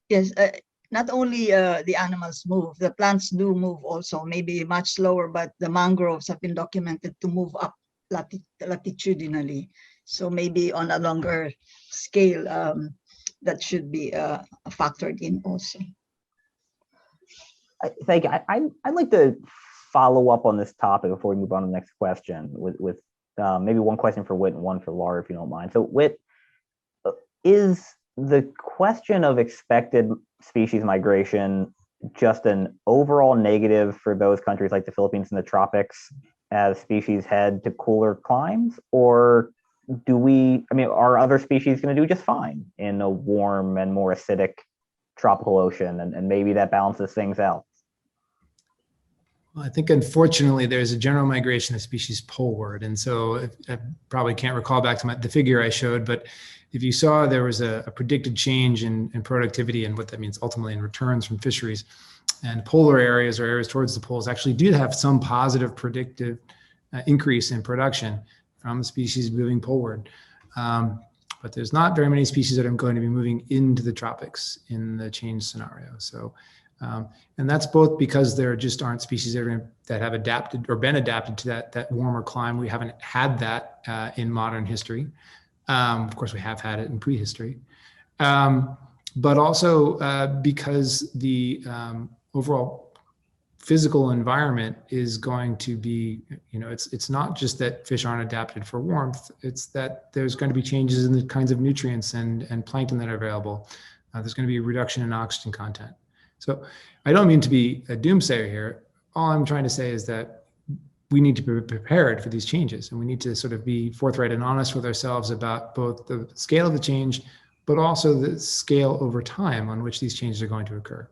Yes, not only the animals move, the plants do move also, maybe much slower, but the mangroves have been documented to move up latitudinally. So maybe on a longer scale, that should be factored in also. Thank you. I'd like to follow up on this topic before we move on to the next question with maybe one question for Whit and one for Laura, if you don't mind. So Whit, is the question of expected species migration just an overall negative for those countries like the Philippines and the tropics as species head to cooler climes? Or are other species going to do just fine in a warm and more acidic tropical ocean, and maybe that balances things out? Well, I think unfortunately there's a general migration of species poleward. And so I probably can't recall back to the figure I showed, but if you saw there was a predicted change in productivity and what that means ultimately in returns from fisheries, and polar areas or areas towards the poles actually do have some positive predictive increase in production from the species moving poleward. But there's not very many species that are going to be moving into the tropics in the change scenario. So, and that's both because there just aren't species that have adapted or been adapted to that warmer climate. We haven't had that in modern history. Of course, we have had it in prehistory. But also because the overall physical environment is going to be, it's not just that fish aren't adapted for warmth, it's that there's going to be changes in the kinds of nutrients and plankton that are available. There's going to be a reduction in oxygen content. So I don't mean to be a doomsayer here. All I'm trying to say is that we need to be prepared for these changes, and we need to sort of be forthright and honest with ourselves about both the scale of the change, but also the scale over time on which these changes are going to occur.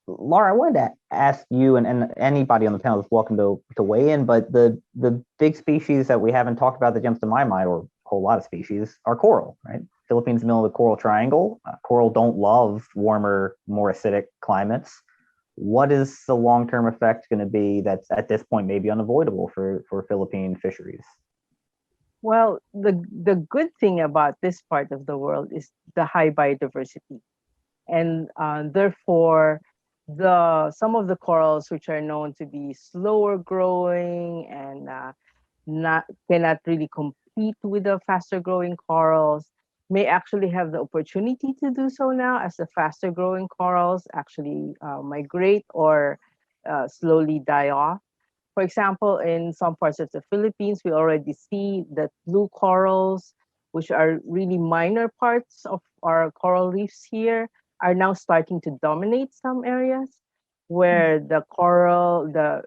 Laura, I wanted to ask you, and anybody on the panel is welcome to weigh in, but the big species that we haven't talked about that jumps to my mind, or a whole lot of species, are coral, right? Philippines, middle of the coral triangle. Coral don't love warmer, more acidic climates. What is the long-term effect going to be that's at this point maybe unavoidable for Philippine fisheries? Well, the good thing about this part of the world is the high biodiversity. And therefore, some of the corals which are known to be slower growing and cannot really compete with the faster growing corals may actually have the opportunity to do so now, as the faster growing corals actually migrate or slowly die off. For example, in some parts of the Philippines, we already see that blue corals, which are really minor parts of our coral reefs here, are now starting to dominate some areas where the coral, the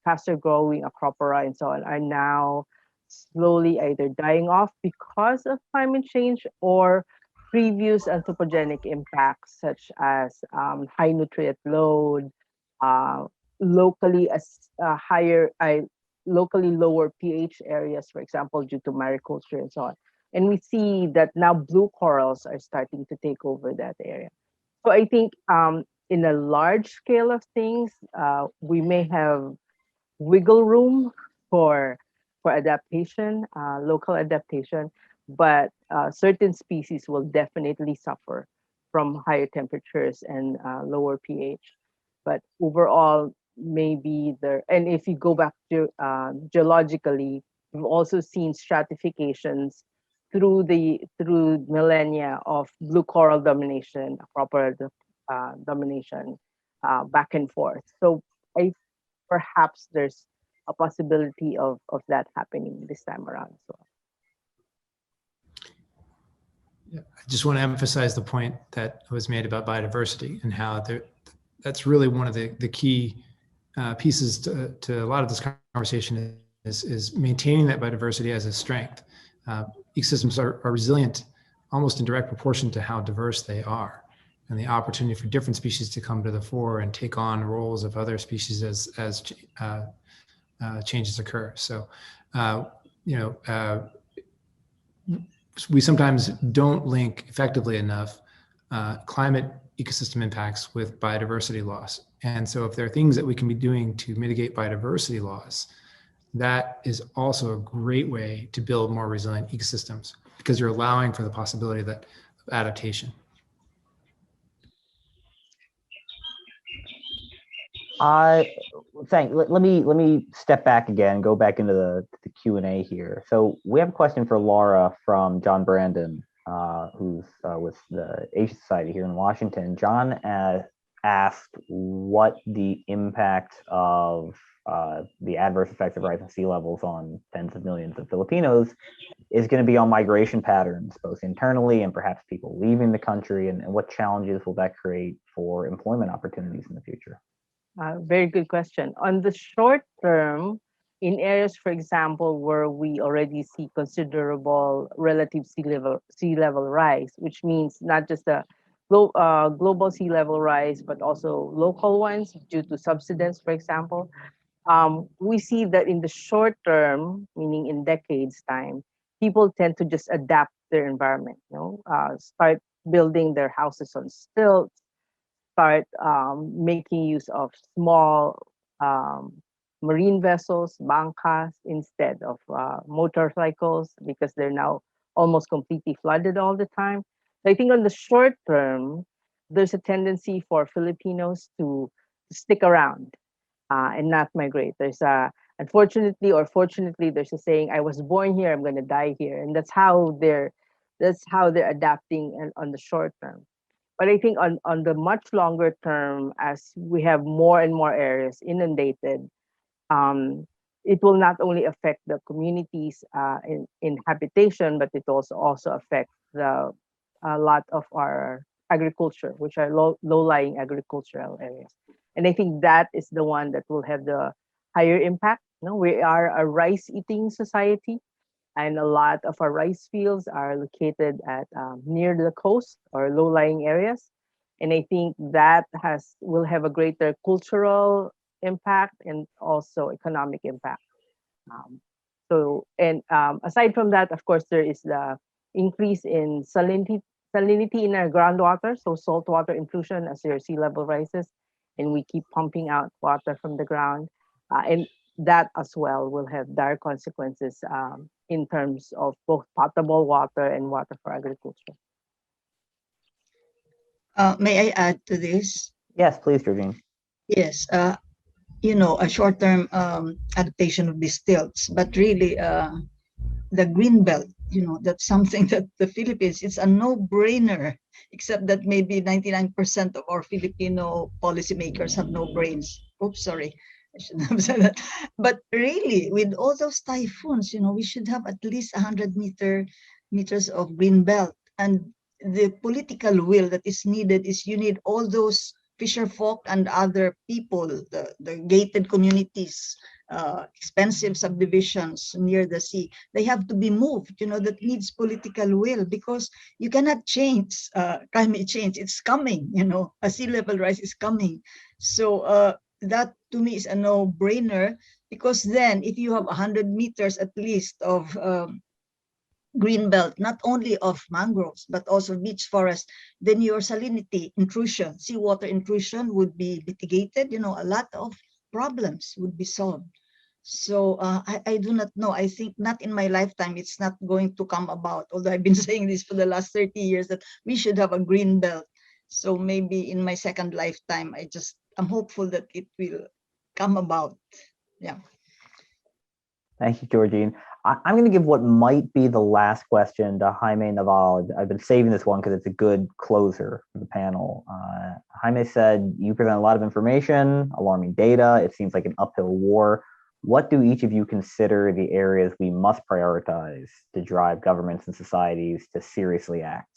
faster growing acropora and so on are now slowly either dying off because of climate change or previous anthropogenic impacts such as high nutrient load, locally locally lower pH areas, for example, due to mariculture and so on. And we see that now blue corals are starting to take over that area. So I think in a large scale of things, we may have wiggle room for adaptation, local adaptation, but certain species will definitely suffer from higher temperatures and lower pH. But overall, maybe and if you go back to geologically, we've also seen stratifications through millennia of blue coral domination, acropora domination, back and forth. So perhaps there's a possibility of that happening this time around as well. Yeah, I just want to emphasize the point that was made about biodiversity and how that's really one of the key pieces to a lot of this conversation is maintaining that biodiversity as a strength. Ecosystems are resilient almost in direct proportion to how diverse they are, and the opportunity for different species to come to the fore and take on roles of other species as changes occur. So, we sometimes don't link effectively enough climate ecosystem impacts with biodiversity loss. And so if there are things that we can be doing to mitigate biodiversity loss, that is also a great way to build more resilient ecosystems, because you're allowing for the possibility of adaptation. Let me step back again, go back into the Q&A here. So we have a question for Laura from John Brandon, who's with the Asia Society here in Washington. John asked what the impact of the adverse effects of rising sea levels on tens of millions of Filipinos is going to be on migration patterns, both internally and perhaps people leaving the country, and what challenges will that create for employment opportunities in the future? Very good question. On the short term, in areas, for example, where we already see considerable relative sea level rise, which means not just the global sea level rise, but also local ones due to subsidence, for example, we see that in the short term, meaning in decades time, people tend to just adapt their environment, start building their houses on stilts, start making use of small marine vessels, bancas, instead of motorcycles, because they're now almost completely flooded all the time. So I think on the short term, there's a tendency for Filipinos to stick around and not migrate. There's unfortunately or fortunately, there's a saying, "I was born here, I'm going to die here," and that's how they're adapting on the short term. But I think on the much longer term, as we have more and more areas inundated, um, it will not only affect the communities in habitation, but it also affect a lot of our agriculture, which are low-lying agricultural areas. And I think that is the one that will have the higher impact. You know, we are a rice-eating society, and a lot of our rice fields are located at near the coast or low-lying areas. And I think that will have a greater cultural impact and also economic impact. Um, aside from that, of course, there is the increase in salinity in our groundwater, so saltwater intrusion as your sea level rises, and we keep pumping out water from the ground. And that as well will have dire consequences in terms of both potable water and water for agriculture. May I add to this? Yes, please, Georgine. Yes, a short-term adaptation of these stilts, but really the green belt, that's something that the Philippines, it's a no-brainer, except that maybe 99% of our Filipino policymakers have no brains. Oops, sorry, I shouldn't have said that. But really, with all those typhoons, we should have at least 100 meters of green belt. And the political will that is needed is you need all those fisher folk and other people, the gated communities, expensive subdivisions near the sea, they have to be moved. That needs political will, because you cannot change climate change. It's coming. A sea level rise is coming. So that to me is a no-brainer, because then if you have 100 meters at least of green belt, not only of mangroves, but also beach forest, then your salinity intrusion, seawater intrusion would be mitigated. A lot of problems would be solved. So I do not know. I think not in my lifetime, it's not going to come about, although I've been saying this for the last 30 years, that we should have a green belt. So maybe in my second lifetime, I'm hopeful that it will come about. Yeah. Thank you, Georgine. I'm going to give what might be the last question to Jaime Naval. I've been saving this one because it's a good closer for the panel. Jaime said, you present a lot of information, alarming data. It seems like an uphill war. What do each of you consider the areas we must prioritize to drive governments and societies to seriously act?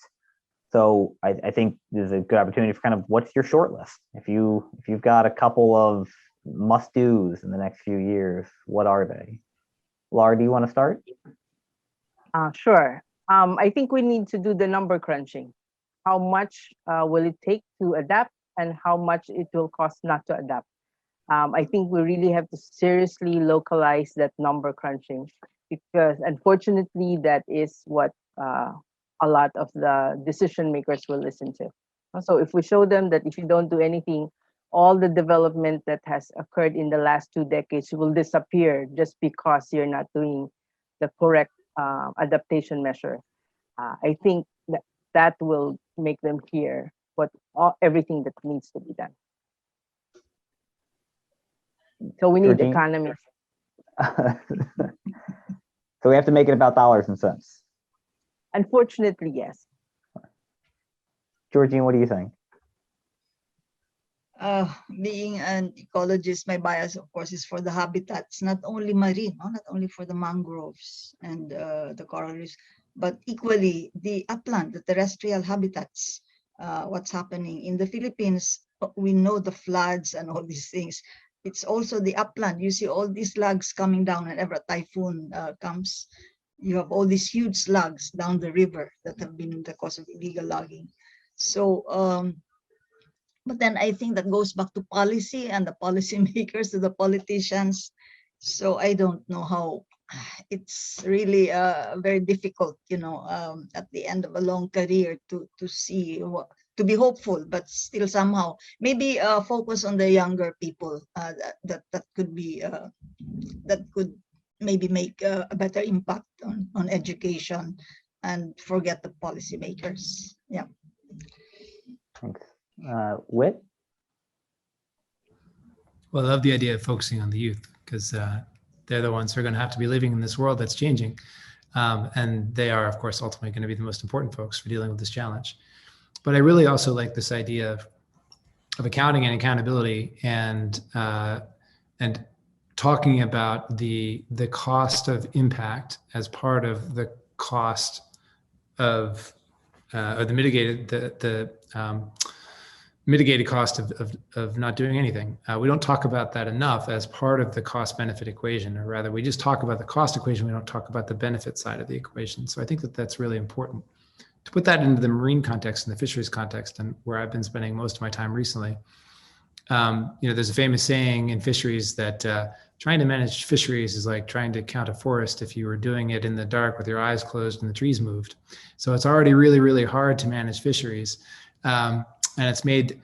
So I think there's a good opportunity for kind of what's your short list? If you've got a couple of must-dos in the next few years, what are they? Laura, do you want to start? Sure. I think we need to do the number crunching. How much will it take to adapt, and how much it will cost not to adapt? I think we really have to seriously localize that number crunching, because unfortunately that is what a lot of the decision makers will listen to. So if we show them that if you don't do anything, all the development that has occurred in the last 2 decades will disappear just because you're not doing the correct adaptation measure. I think that will make them hear everything that needs to be done. So we need economists. So we have to make it about dollars and cents. Unfortunately, yes. Georgine, what do you think? Being an ecologist, my bias, of course, is for the habitats, not only marine, not only for the mangroves and the coral reefs, but equally the upland, the terrestrial habitats. What's happening in the Philippines, we know the floods and all these things. It's also the upland. You see all these slugs coming down whenever a typhoon comes. You have all these huge slugs down the river that have been the cause of illegal logging. So, but then I think that goes back to policy and the policymakers, to the politicians. So I don't know how. It's really very difficult, at the end of a long career to see what, to be hopeful, but still somehow maybe focus on the younger people. That could be that could maybe make a better impact on education, and forget the policymakers. Yeah. Thanks. Whit? Well, I love the idea of focusing on the youth, because they're the ones who are going to have to be living in this world that's changing. And they are, of course, ultimately going to be the most important folks for dealing with this challenge. But I really also like this idea of accounting and accountability, and talking about the cost of impact as part of the cost of or the mitigated cost of not doing anything. We don't talk about that enough as part of the cost benefit equation, or rather we just talk about the cost equation. We don't talk about the benefit side of the equation. So I think that that's really important. To put that into the marine context and the fisheries context, and where I've been spending most of my time recently, there's a famous saying in fisheries that trying to manage fisheries is like trying to count a forest if you were doing it in the dark with your eyes closed and the trees moved. So it's already really, really hard to manage fisheries. And it's made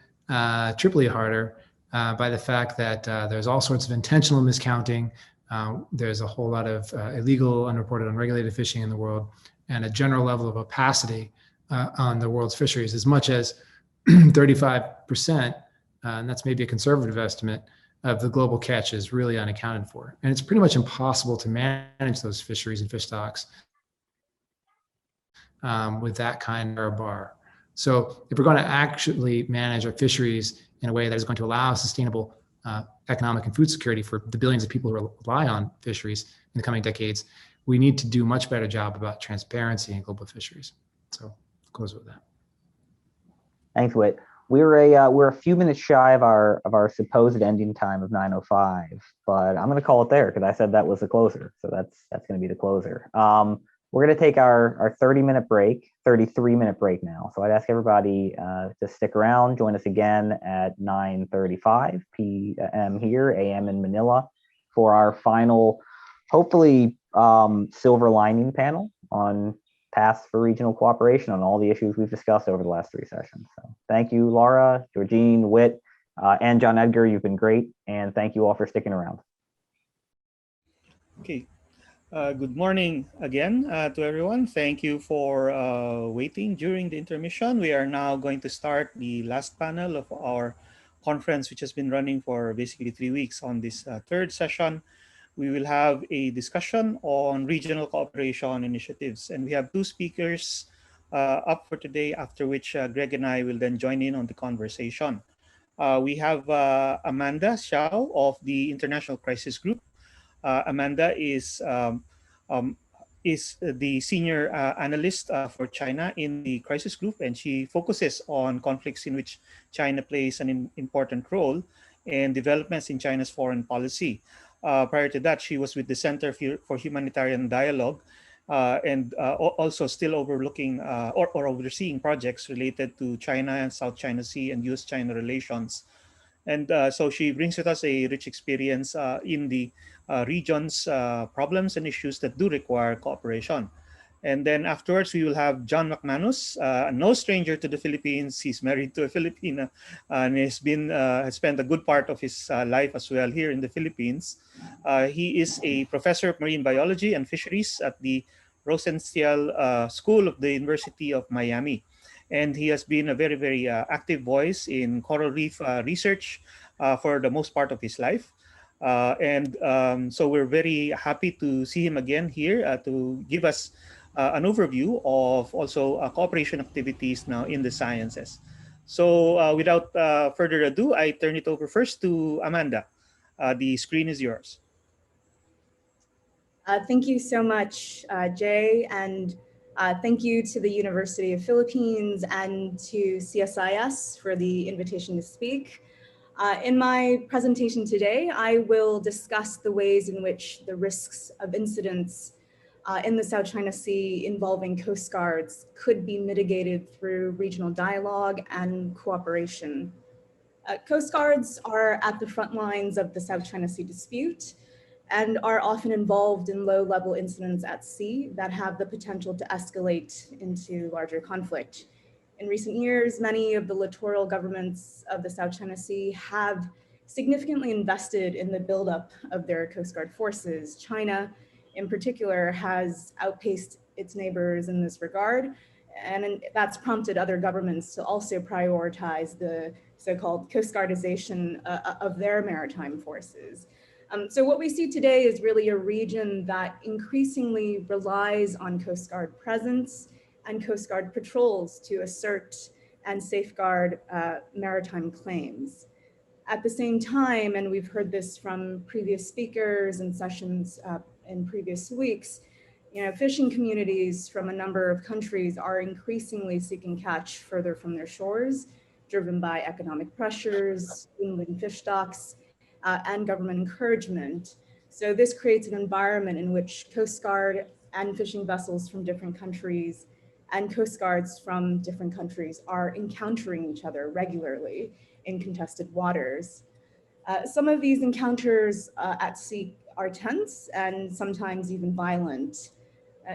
triply harder by the fact that there's all sorts of intentional miscounting. There's a whole lot of illegal, unreported, unregulated fishing in the world, and a general level of opacity on the world's fisheries, as much as 35%, and that's maybe a conservative estimate, of the global catch is really unaccounted for. And it's pretty much impossible to manage those fisheries and fish stocks with that kind of bar. So if we're going to actually manage our fisheries in a way that is going to allow sustainable economic and food security for the billions of people who rely on fisheries in the coming decades, we need to do a much better job about transparency in global fisheries. So I'll close with that. Thanks, Whit. We're a few minutes shy of our supposed ending time of 9:05, but I'm going to call it there because I said that was the closer. So that's going to be the closer. We're going to take our 30-minute break, 33-minute break now. So I'd ask everybody to stick around, join us again at 9:35 p.m. here, a.m. in Manila, for our final, hopefully, silver lining panel on paths for regional cooperation on all the issues we've discussed over the last 3 sessions. So thank you, Laura, Georgine, Whit, and John Edgar. You've been great. And thank you all for sticking around. Okay. Good morning again to everyone. Thank you for waiting during the intermission. We are now going to start the last panel of our conference, which has been running for basically 3 weeks. On this third session, we will have a discussion on regional cooperation initiatives. And we have 2 speakers up for today, after which Greg and I will then join in on the conversation. We have Amanda Xiao of the International Crisis Group. Amanda is the senior analyst for China in the Crisis Group, and she focuses on conflicts in which China plays an important role and developments in China's foreign policy. Prior to that, she was with the Center for Humanitarian Dialogue and also still overlooking or overseeing projects related to China and South China Sea and US-China relations. And so she brings with us a rich experience in the region's problems and issues that do require cooperation. And then afterwards, we will have John McManus, no stranger to the Philippines. He's married to a Filipina and has spent a good part of his life as well here in the Philippines. He is a professor of marine biology and fisheries at the Rosenstiel School of the University of Miami. And he has been a very, very active voice in coral reef research for the most part of his life. So we're very happy to see him again here to give us an overview of also cooperation activities now in the sciences. So without further ado, I turn it over first to Amanda. The screen is yours. Thank you so much, Jay, and thank you to the University of Philippines and to CSIS for the invitation to speak. In my presentation today, I will discuss the ways in which the risks of incidents in the South China Sea involving Coast Guards could be mitigated through regional dialogue and cooperation. Coast Guards are at the front lines of the South China Sea dispute and are often involved in low-level incidents at sea that have the potential to escalate into larger conflict. In recent years, many of the littoral governments of the South China Sea have significantly invested in the buildup of their Coast Guard forces. China, in particular, has outpaced its neighbors in this regard, and that's prompted other governments to also prioritize the so-called Coast Guardization of their maritime forces. So what we see today is really a region that increasingly relies on Coast Guard presence and Coast Guard patrols to assert and safeguard maritime claims. At the same time, and we've heard this from previous speakers and sessions in previous weeks, fishing communities from a number of countries are increasingly seeking catch further from their shores, driven by economic pressures, dwindling fish stocks, and government encouragement. So this creates an environment in which Coast Guard and fishing vessels from different countries and Coast Guards from different countries are encountering each other regularly in contested waters. Some of these encounters at sea are tense and sometimes even violent.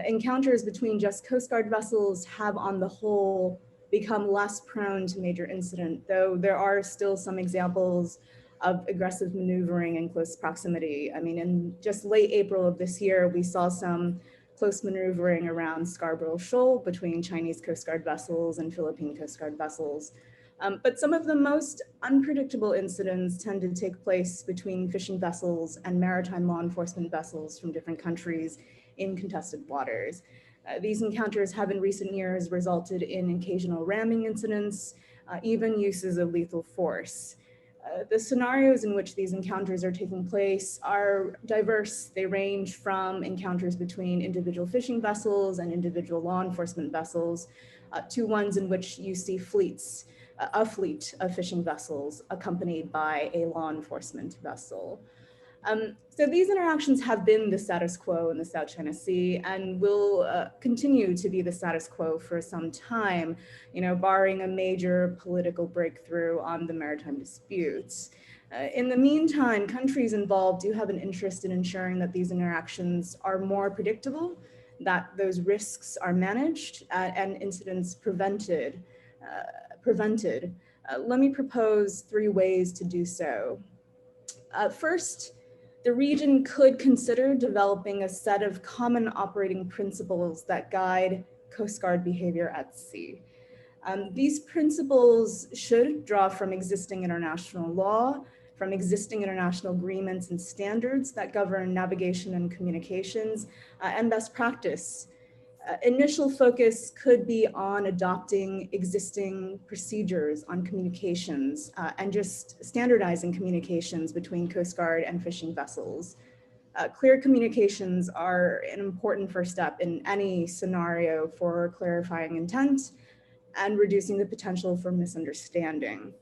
Encounters between just Coast Guard vessels have on the whole become less prone to major incident, though there are still some examples of aggressive maneuvering in close proximity. I mean, in just late April of this year, we saw some close maneuvering around Scarborough Shoal between Chinese Coast Guard vessels and Philippine Coast Guard vessels. But some of the most unpredictable incidents tend to take place between fishing vessels and maritime law enforcement vessels from different countries in contested waters. These encounters have in recent years resulted in occasional ramming incidents, even uses of lethal force. The scenarios in which these encounters are taking place are diverse. They range from encounters between individual fishing vessels and individual law enforcement vessels to ones in which you see a fleet of fishing vessels accompanied by a law enforcement vessel. So these interactions have been the status quo in the South China Sea and will continue to be the status quo for some time, barring a major political breakthrough on the maritime disputes. In the meantime, countries involved do have an interest in ensuring that these interactions are more predictable, that those risks are managed, and incidents prevented. Let me propose 3 ways to do so. First, the region could consider developing a set of common operating principles that guide Coast Guard behavior at sea. These principles should draw from existing international law, from existing international agreements and standards that govern navigation and communications, and best practice. Initial focus could be on adopting existing procedures on communications and just standardizing communications between Coast Guard and fishing vessels. Clear communications are an important first step in any scenario for clarifying intent and reducing the potential for misunderstanding.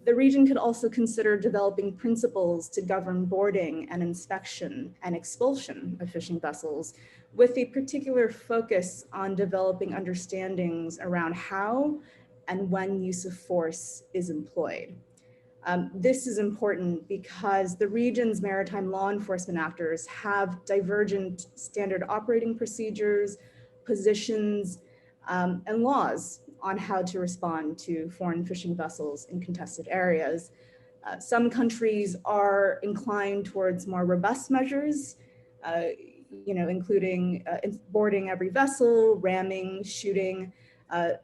The region could also consider developing principles to govern boarding and inspection and expulsion of fishing vessels, with a particular focus on developing understandings around how and when use of force is employed. This is important because the region's maritime law enforcement actors have divergent standard operating procedures, positions, and laws on how to respond to foreign fishing vessels in contested areas. Some countries are inclined towards more robust measures, including boarding every vessel, ramming, shooting,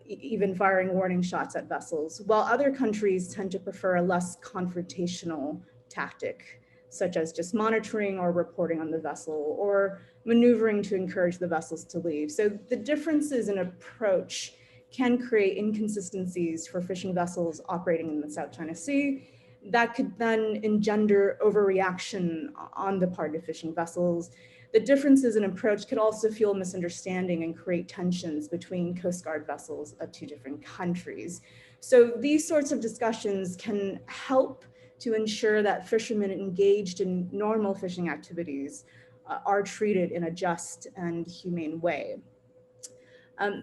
even firing warning shots at vessels, while other countries tend to prefer a less confrontational tactic, such as just monitoring or reporting on the vessel or maneuvering to encourage the vessels to leave. So the differences in approach can create inconsistencies for fishing vessels operating in the South China Sea that could then engender overreaction on the part of fishing vessels. The differences in approach could also fuel misunderstanding and create tensions between Coast Guard vessels of 2 different countries. So these sorts of discussions can help to ensure that fishermen engaged in normal fishing activities are treated in a just and humane way.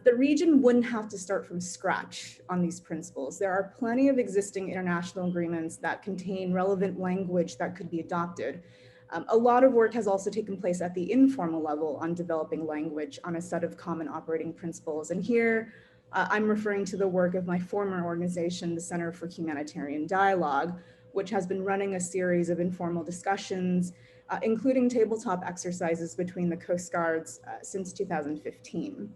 The region wouldn't have to start from scratch on these principles. There are plenty of existing international agreements that contain relevant language that could be adopted. A lot of work has also taken place at the informal level on developing language on a set of common operating principles. And here, I'm referring to the work of my former organization, the Center for Humanitarian Dialogue, which has been running a series of informal discussions, including tabletop exercises between the Coast Guards since 2015.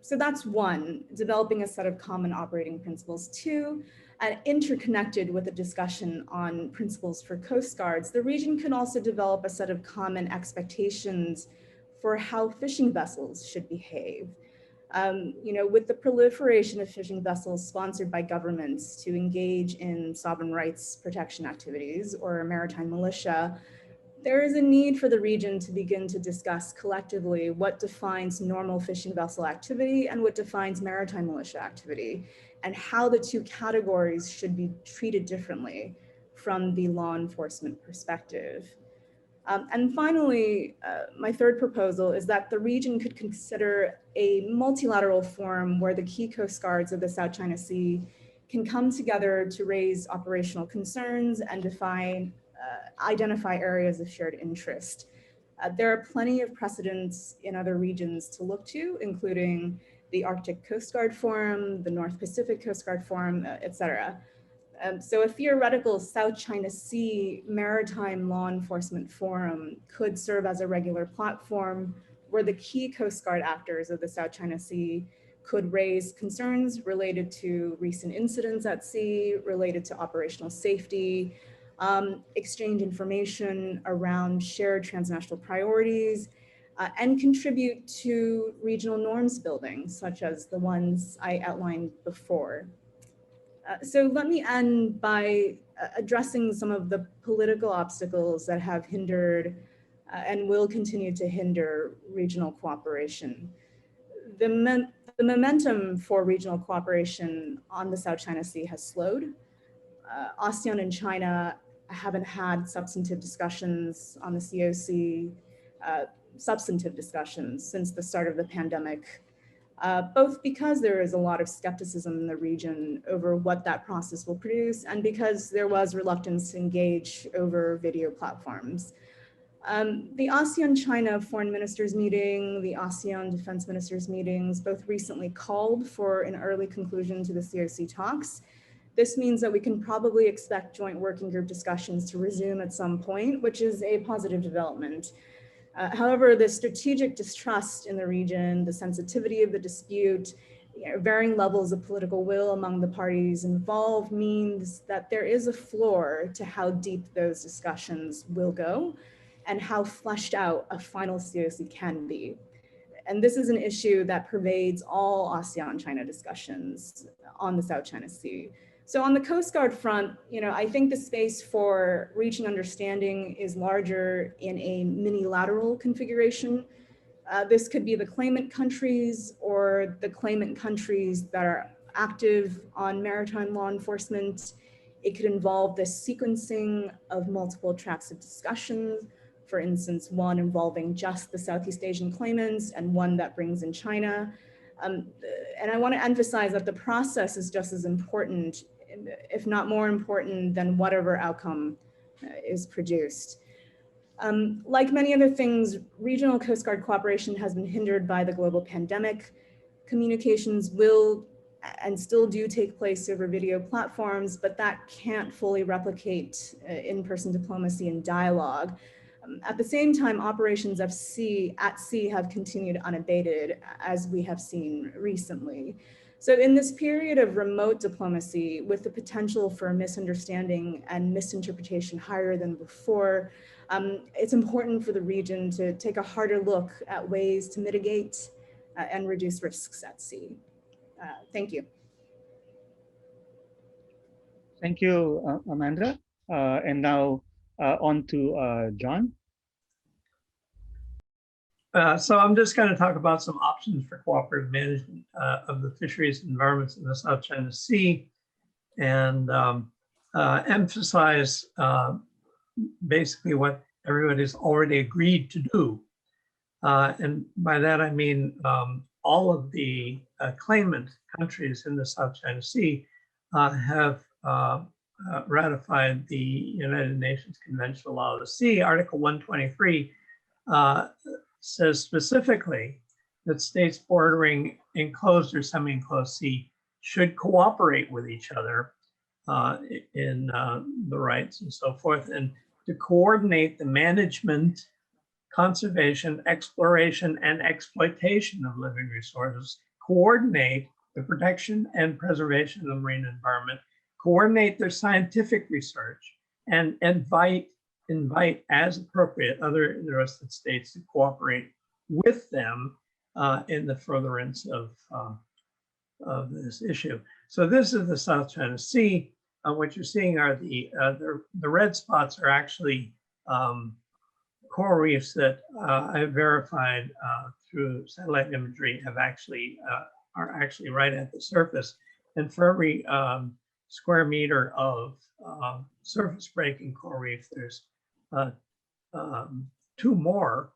So that's 1, developing a set of common operating principles. 2, and interconnected with a discussion on principles for Coast Guards, the region could also develop a set of common expectations for how fishing vessels should behave. With the proliferation of fishing vessels sponsored by governments to engage in sovereign rights protection activities or maritime militia, there is a need for the region to begin to discuss collectively what defines normal fishing vessel activity and what defines maritime militia activity, and how the two categories should be treated differently from the law enforcement perspective. And finally, my third proposal is that the region could consider a multilateral forum where the key coast guards of the South China Sea can come together to raise operational concerns and identify areas of shared interest. There are plenty of precedents in other regions to look to, including the Arctic Coast Guard Forum, the North Pacific Coast Guard Forum, et cetera. So a theoretical South China Sea maritime law enforcement forum could serve as a regular platform where the key Coast Guard actors of the South China Sea could raise concerns related to recent incidents at sea, related to operational safety, exchange information around shared transnational priorities, and contribute to regional norms building, such as the ones I outlined before. So let me end by addressing some of the political obstacles that have hindered and will continue to hinder regional cooperation. The momentum for regional cooperation on the South China Sea has slowed. ASEAN and China haven't had substantive discussions on the COC, substantive discussions since the start of the pandemic. Both because there is a lot of skepticism in the region over what that process will produce, and because there was reluctance to engage over video platforms. The ASEAN-China Foreign Ministers meeting, the ASEAN Defense Ministers meetings, both recently called for an early conclusion to the COC talks. This means that we can probably expect joint working group discussions to resume at some point, which is a positive development. However, the strategic distrust in the region, the sensitivity of the dispute, varying levels of political will among the parties involved means that there is a floor to how deep those discussions will go and how fleshed out a final COC can be. And this is an issue that pervades all ASEAN-China discussions on the South China Sea. So on the Coast Guard front, I think the space for reaching understanding is larger in a minilateral configuration. This could be the claimant countries or the claimant countries that are active on maritime law enforcement. It could involve the sequencing of multiple tracks of discussions, for instance, one involving just the Southeast Asian claimants and one that brings in China. And I want to emphasize that the process is just as important, if not more important, than whatever outcome is produced. Like many other things, regional Coast Guard cooperation has been hindered by the global pandemic. Communications will and still do take place over video platforms, but that can't fully replicate in-person diplomacy and dialogue. At the same time, operations at sea have continued unabated, as we have seen recently. So in this period of remote diplomacy, with the potential for misunderstanding and misinterpretation higher than before, it's important for the region to take a harder look at ways to mitigate and reduce risks at sea. Thank you. Thank you, Amanda. And now on to John. So I'm just going to talk about some options for cooperative management of the fisheries environments in the South China Sea, and emphasize basically what everybody's already agreed to do. And by that I mean all of the claimant countries in the South China Sea have ratified the United Nations Convention on the Law of the Sea. Article 123 says specifically that states bordering enclosed or semi-enclosed sea should cooperate with each other in the rights and so forth, and to coordinate the management, conservation, exploration, and exploitation of living resources, coordinate the protection and preservation of the marine environment, coordinate their scientific research, and invite as appropriate other interested states to cooperate with them in the furtherance of this issue. So this is the South China Sea. What you're seeing are the red spots are actually coral reefs that I've verified through satellite imagery are actually right at the surface. And for every square meter of surface breaking coral reef, there's 2 more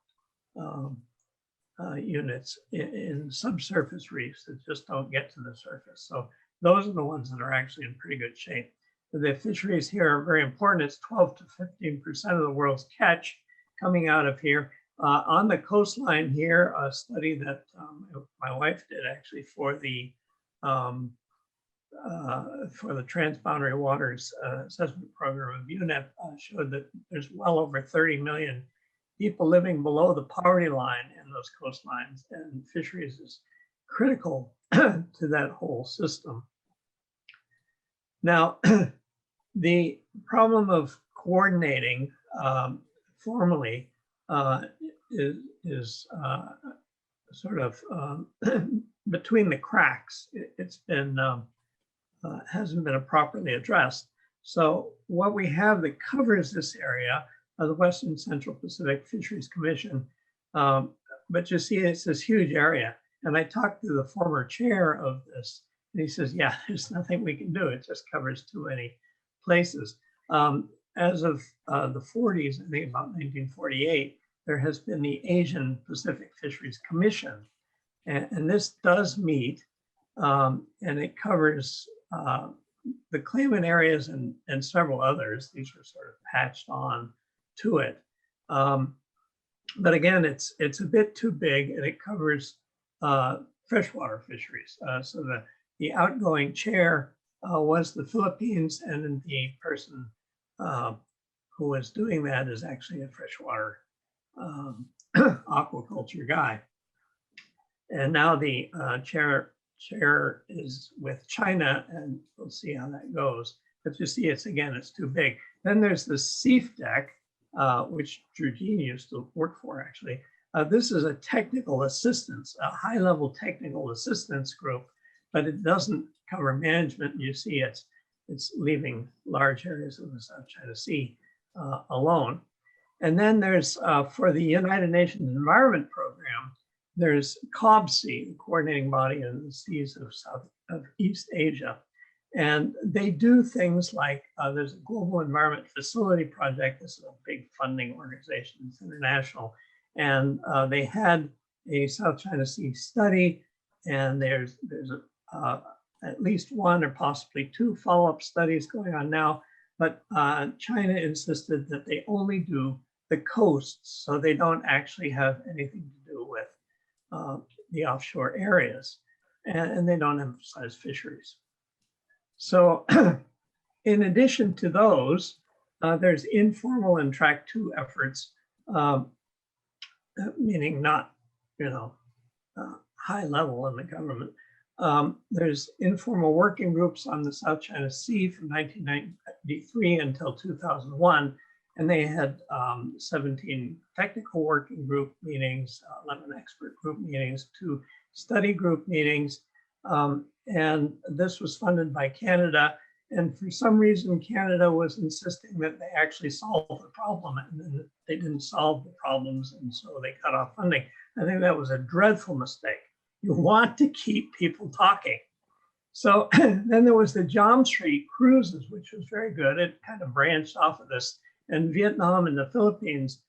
units in subsurface reefs that just don't get to the surface. So those are the ones that are actually in pretty good shape. The fisheries here are very important. It's 12 to 15% of the world's catch coming out of here. On the coastline here, a study that my wife did actually for the Transboundary Waters Assessment Program of UNEP showed that there's well over 30 million people living below the poverty line in those coastlines, and fisheries is critical to that whole system. Now, the problem of coordinating formally is sort of between the cracks. It's been hasn't been properly addressed. So what we have that covers this area are the Western Central Pacific Fisheries Commission. But you see, it's this huge area. And I talked to the former chair of this, and he says, yeah, there's nothing we can do. It just covers too many places. As of the 40s, I think about 1948, there has been the Asian Pacific Fisheries Commission. And this does meet, and it covers the claimant areas and several others. These were sort of patched on to it. But again, it's a bit too big, and it covers freshwater fisheries. So the outgoing chair was the Philippines, and the person who was doing that is actually a freshwater aquaculture guy. And now the chair is with China, and we'll see how that goes. But you see, it's too big. Then there's the SEAF deck, which Georgine used to work for, actually. This is a technical assistance, a high-level technical assistance group, but it doesn't cover management. You see, it's leaving large areas of the South China Sea alone. And then there's, for the United Nations Environment Program, there's COBSE, the coordinating body in the seas of East Asia. And they do things like, there's a Global Environment Facility Project. This is a big funding organization, it's international. And they had a South China Sea study, and there's at least 1 or possibly 2 follow-up studies going on now. But China insisted that they only do the coasts, so they don't actually have anything to do with the offshore areas, and they don't emphasize fisheries. So in addition to those, there's informal and track 2 efforts, meaning not, high level in the government. There's informal working groups on the South China Sea from 1993 until 2001. And they had 17 technical working group meetings, 11 expert group meetings, 2 study group meetings. And this was funded by Canada. And for some reason, Canada was insisting that they actually solve the problem, and then they didn't solve the problems, and so they cut off funding. I think that was a dreadful mistake. You want to keep people talking. So then there was the Jom Street cruises, which was very good. It kind of branched off of this. And Vietnam and the Philippines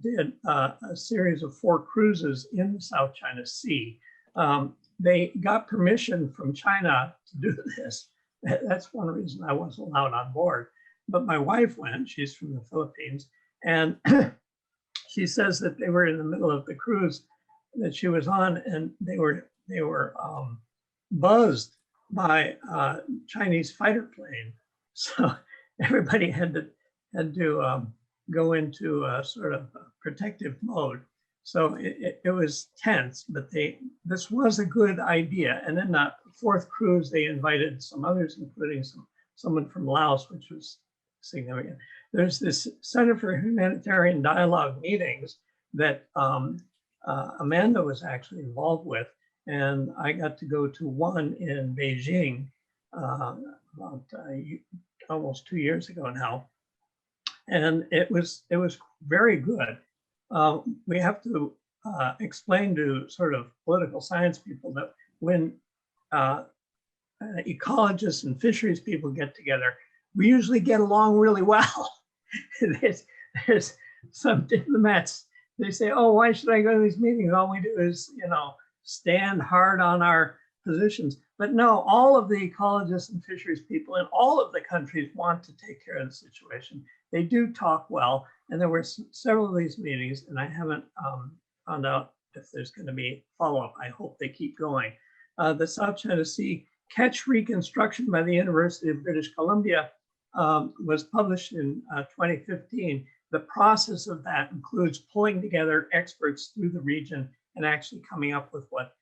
did a series of 4 cruises in the South China Sea. They got permission from China to do this. That's one reason I wasn't allowed on board. But my wife went, she's from the Philippines, and she says that they were in the middle of the cruise that she was on, and they were buzzed by a Chinese fighter plane. So everybody had to go into a sort of protective mode. So it was tense, but this was a good idea. And then the 4th cruise, they invited some others, including someone from Laos, which was significant. There's this Center for Humanitarian Dialogue meetings that Amanda was actually involved with. And I got to go to one in Beijing about almost 2 years ago now. And it was very good. We have to explain to sort of political science people that when ecologists and fisheries people get together, we usually get along really well. there's some diplomats, they say, oh, why should I go to these meetings? All we do is, stand hard on our positions. But no, all of the ecologists and fisheries people in all of the countries want to take care of the situation. They do talk well. And there were several of these meetings, and I haven't found out if there's going to be follow-up. I hope they keep going. The South China Sea Catch Reconstruction by the University of British Columbia was published in 2015. The process of that includes pulling together experts through the region and actually coming up with what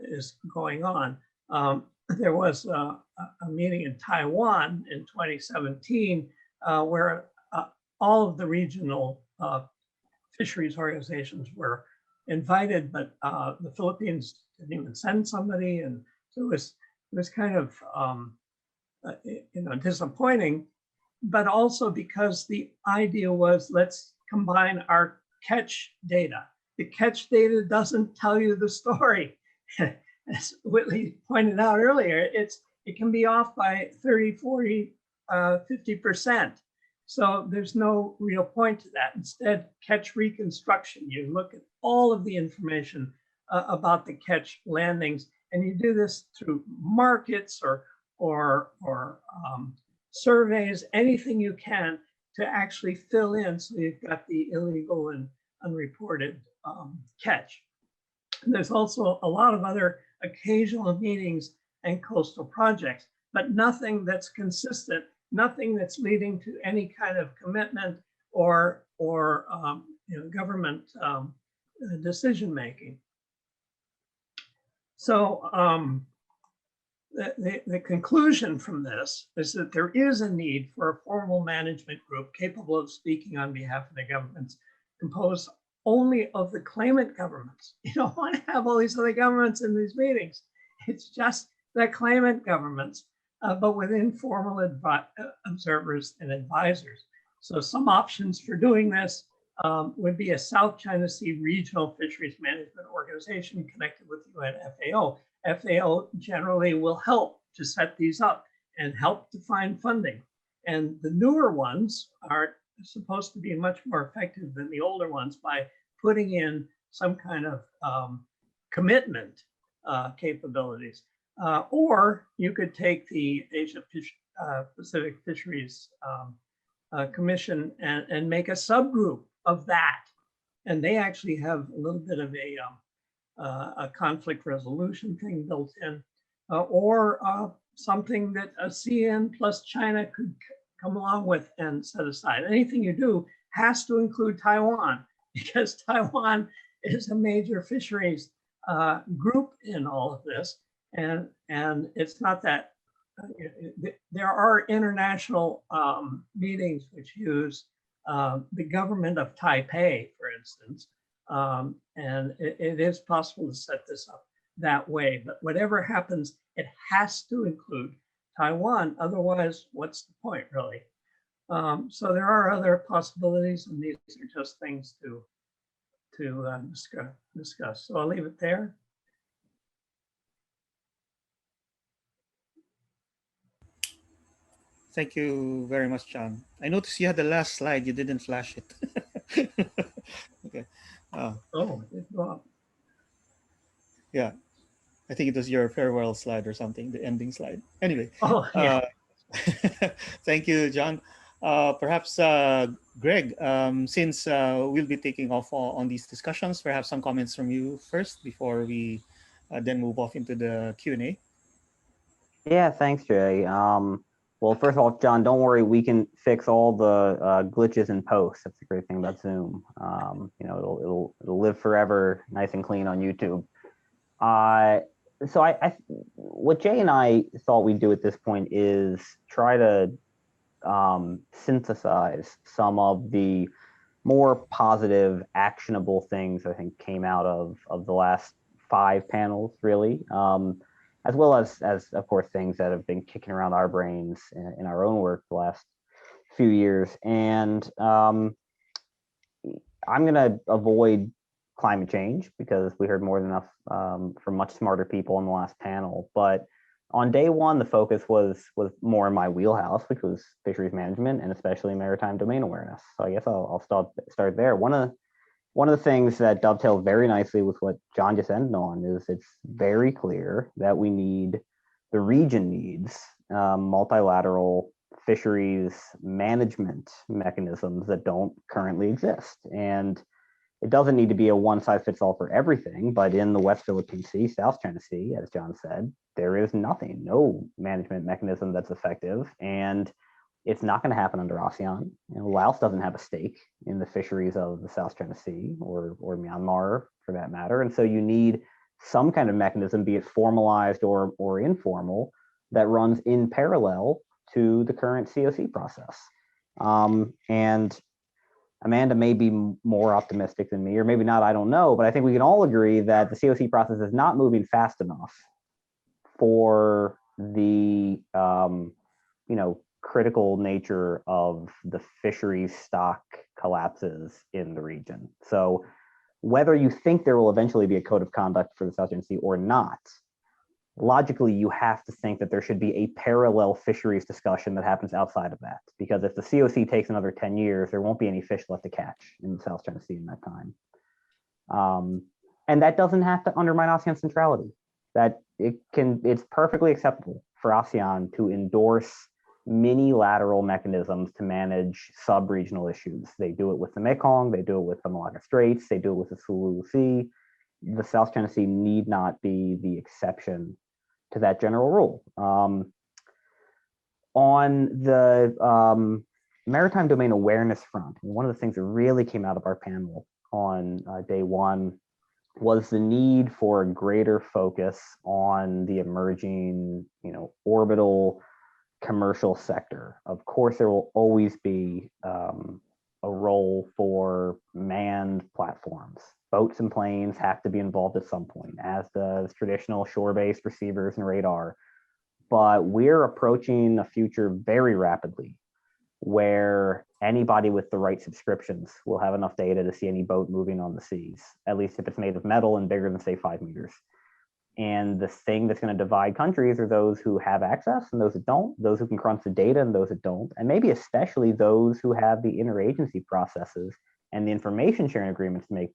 is going on. There was a meeting in Taiwan in 2017 where all of the regional fisheries organizations were invited, but the Philippines didn't even send somebody, and so it was kind of disappointing. But also because the idea was, let's combine our catch data. The catch data doesn't tell you the story. As Whitley pointed out earlier, it can be off by 30, 40, 50%. So there's no real point to that. Instead, catch reconstruction, you look at all of the information about the catch landings, and you do this through markets or surveys, anything you can to actually fill in so you've got the illegal and unreported catch. And there's also a lot of other occasional meetings and coastal projects, but nothing that's consistent, nothing that's leading to any kind of commitment or government decision making. So the conclusion from this is that there is a need for a formal management group capable of speaking on behalf of the governments, composed only of the claimant governments. You don't want to have all these other governments in these meetings. It's just the claimant governments, but with informal observers and advisors. So some options for doing this would be a South China Sea Regional Fisheries Management Organization connected with UN FAO. FAO generally will help to set these up and help to find funding. And the newer ones are supposed to be much more effective than the older ones by putting in some kind of commitment capabilities. Or you could take the Asia Pacific Fisheries Commission and make a subgroup of that. And they actually have a little bit of a conflict resolution thing built in, or something that ASEAN plus China could come along with and set aside. Anything you do has to include Taiwan, because Taiwan is a major fisheries group in all of this. And it's not that, there are international meetings which use the government of Taipei, for instance, and it is possible to set this up that way. But whatever happens, it has to include Taiwan. Otherwise, what's the point, really? So there are other possibilities, and these are just things to discuss. So I'll leave it there. Thank you very much, John. I noticed you had the last slide. You didn't flash it. Okay. Oh, well. Yeah. I think it was your farewell slide or something, the ending slide. Anyway. Oh, yeah. Thank you, John. Perhaps, Greg, since we'll be taking off on these discussions, perhaps some comments from you first before we then move off into the Q&A. Yeah, thanks, Jay. Well, first of all, John, don't worry, we can fix all the glitches in post. That's the great thing about Zoom. It'll live forever, nice and clean on YouTube. So what Jay and I thought we'd do at this point is try to synthesize some of the more positive, actionable things I think came out of the last 5 panels, really, as well as of course things that have been kicking around our brains in our own work the last few years. And I'm going to avoid climate change because we heard more than enough from much smarter people in the last panel. But on day one, the focus was more in my wheelhouse, which was fisheries management and especially maritime domain awareness. So I guess I'll start there. One of the things that dovetails very nicely with what John just ended on is it's very clear that the region needs multilateral fisheries management mechanisms that don't currently exist. And it doesn't need to be a one-size-fits-all for everything, but in the West Philippine Sea, South China Sea, as John said, there is no management mechanism that's effective, and it's not going to happen under ASEAN. Laos doesn't have a stake in the fisheries of the South China Sea or Myanmar for that matter, and so you need some kind of mechanism, be it formalized or informal, that runs in parallel to the current COC process. And Amanda may be more optimistic than me, or maybe not, I don't know, but I think we can all agree that the COC process is not moving fast enough for the critical nature of the fisheries stock collapses in the region. So whether you think there will eventually be a code of conduct for the South China Sea or not, logically, you have to think that there should be a parallel fisheries discussion that happens outside of that. Because if the COC takes another 10 years, there won't be any fish left to catch in the South China Sea in that time. And that doesn't have to undermine ASEAN centrality. It's perfectly acceptable for ASEAN to endorse mini-lateral mechanisms to manage sub-regional issues. They do it with the Mekong, they do it with the Malacca Straits, they do it with the Sulu Sea. The South China Sea need not be the exception to that general rule. On the maritime domain awareness front, one of the things that really came out of our panel on day one was the need for a greater focus on the emerging, orbital commercial sector. Of course, there will always be a role for manned platforms. Boats and planes have to be involved at some point, as does traditional shore-based receivers and radar. But we're approaching a future very rapidly where anybody with the right subscriptions will have enough data to see any boat moving on the seas, at least if it's made of metal and bigger than, say, 5 meters. And the thing that's going to divide countries are those who have access and those that don't, those who can crunch the data and those that don't, and maybe especially those who have the interagency processes and the information sharing agreements to make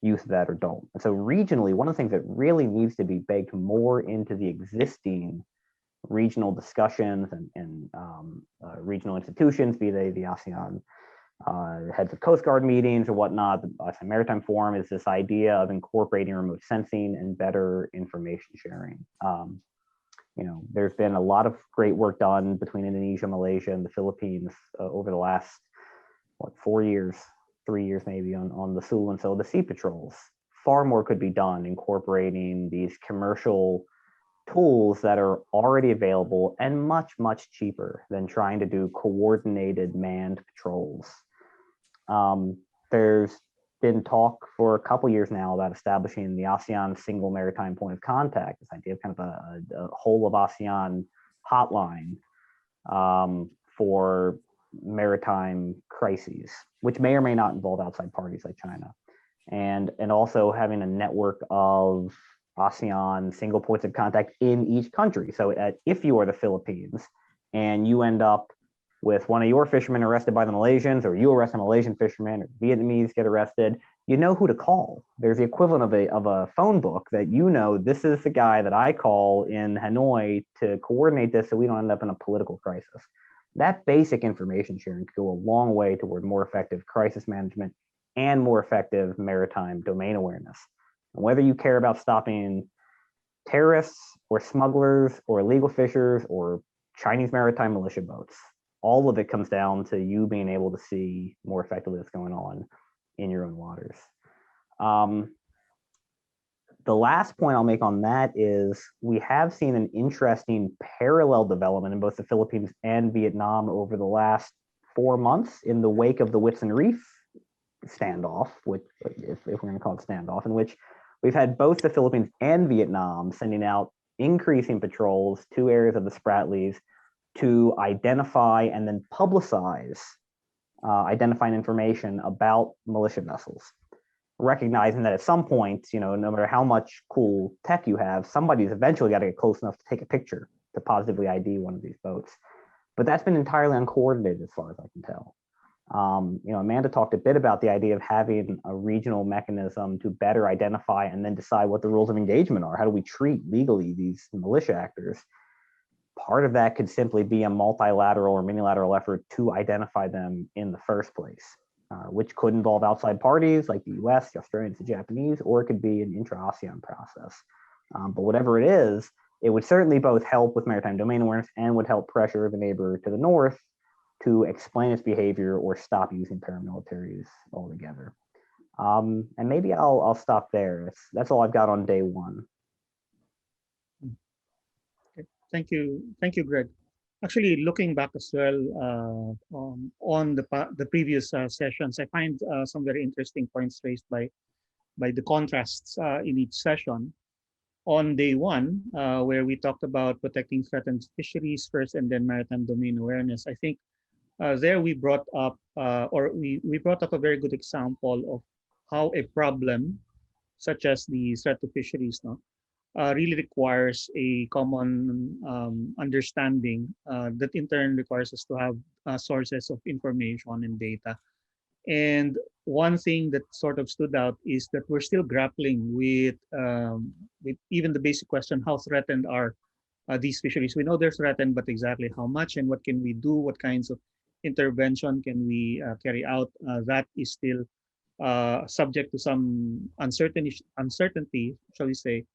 use of that or don't. And so regionally, one of the things that really needs to be baked more into the existing regional discussions and regional institutions, be they the ASEAN heads of Coast Guard meetings or whatnot, the ASEAN Maritime Forum, is this idea of incorporating remote sensing and better information sharing. There's been a lot of great work done between Indonesia, Malaysia, and the Philippines over the last, 4 years, 3 years maybe, on the Sulu and so the sea patrols. Far more could be done incorporating these commercial tools that are already available and much, much cheaper than trying to do coordinated manned patrols. There's been talk for a couple years now about establishing the ASEAN single maritime point of contact, this idea of kind of a whole of ASEAN hotline for maritime crises, which may or may not involve outside parties like China. And also having a network of ASEAN single points of contact in each country. So if you are the Philippines and you end up with one of your fishermen arrested by the Malaysians, or you arrest a Malaysian fisherman, or Vietnamese get arrested, you know who to call. There's the equivalent of a phone book that this is the guy that I call in Hanoi to coordinate this so we don't end up in a political crisis. That basic information sharing could go a long way toward more effective crisis management and more effective maritime domain awareness. And whether you care about stopping terrorists or smugglers or illegal fishers or Chinese maritime militia boats, all of it comes down to you being able to see more effectively what's going on in your own waters. The last point I'll make on that is we have seen an interesting parallel development in both the Philippines and Vietnam over the last 4 months in the wake of the Whitsun Reef standoff, which, if we're going to call it standoff, in which we've had both the Philippines and Vietnam sending out increasing patrols to areas of the Spratlys to identify and then publicize identifying information about militia vessels, recognizing that at some point, no matter how much cool tech you have, somebody's eventually got to get close enough to take a picture to positively ID one of these boats. But that's been entirely uncoordinated as far as I can tell. Amanda talked a bit about the idea of having a regional mechanism to better identify and then decide what the rules of engagement are. How do we treat legally these militia actors? Part of that could simply be a multilateral or minilateral effort to identify them in the first place, which could involve outside parties like the US, the Australians, the Japanese, or it could be an intra-ASEAN process. But whatever it is, it would certainly both help with maritime domain awareness and would help pressure the neighbor to the north to explain its behavior or stop using paramilitaries altogether. And maybe I'll stop there. That's all I've got on day one. Okay. Thank you, Greg. Actually, looking back as well on the previous sessions, I find some very interesting points raised by the contrasts in each session. On day one, where we talked about protecting threatened fisheries first and then maritime domain awareness, I think there we brought up we brought up a very good example of how a problem such as the threat to fisheries really requires a common understanding that in turn requires us to have sources of information and data. And one thing that sort of stood out is that we're still grappling with even the basic question: how threatened are these fisheries? We know they're threatened, but exactly how much and what can we do? What kinds of intervention can we carry out? That is still subject to some uncertainty, shall we say,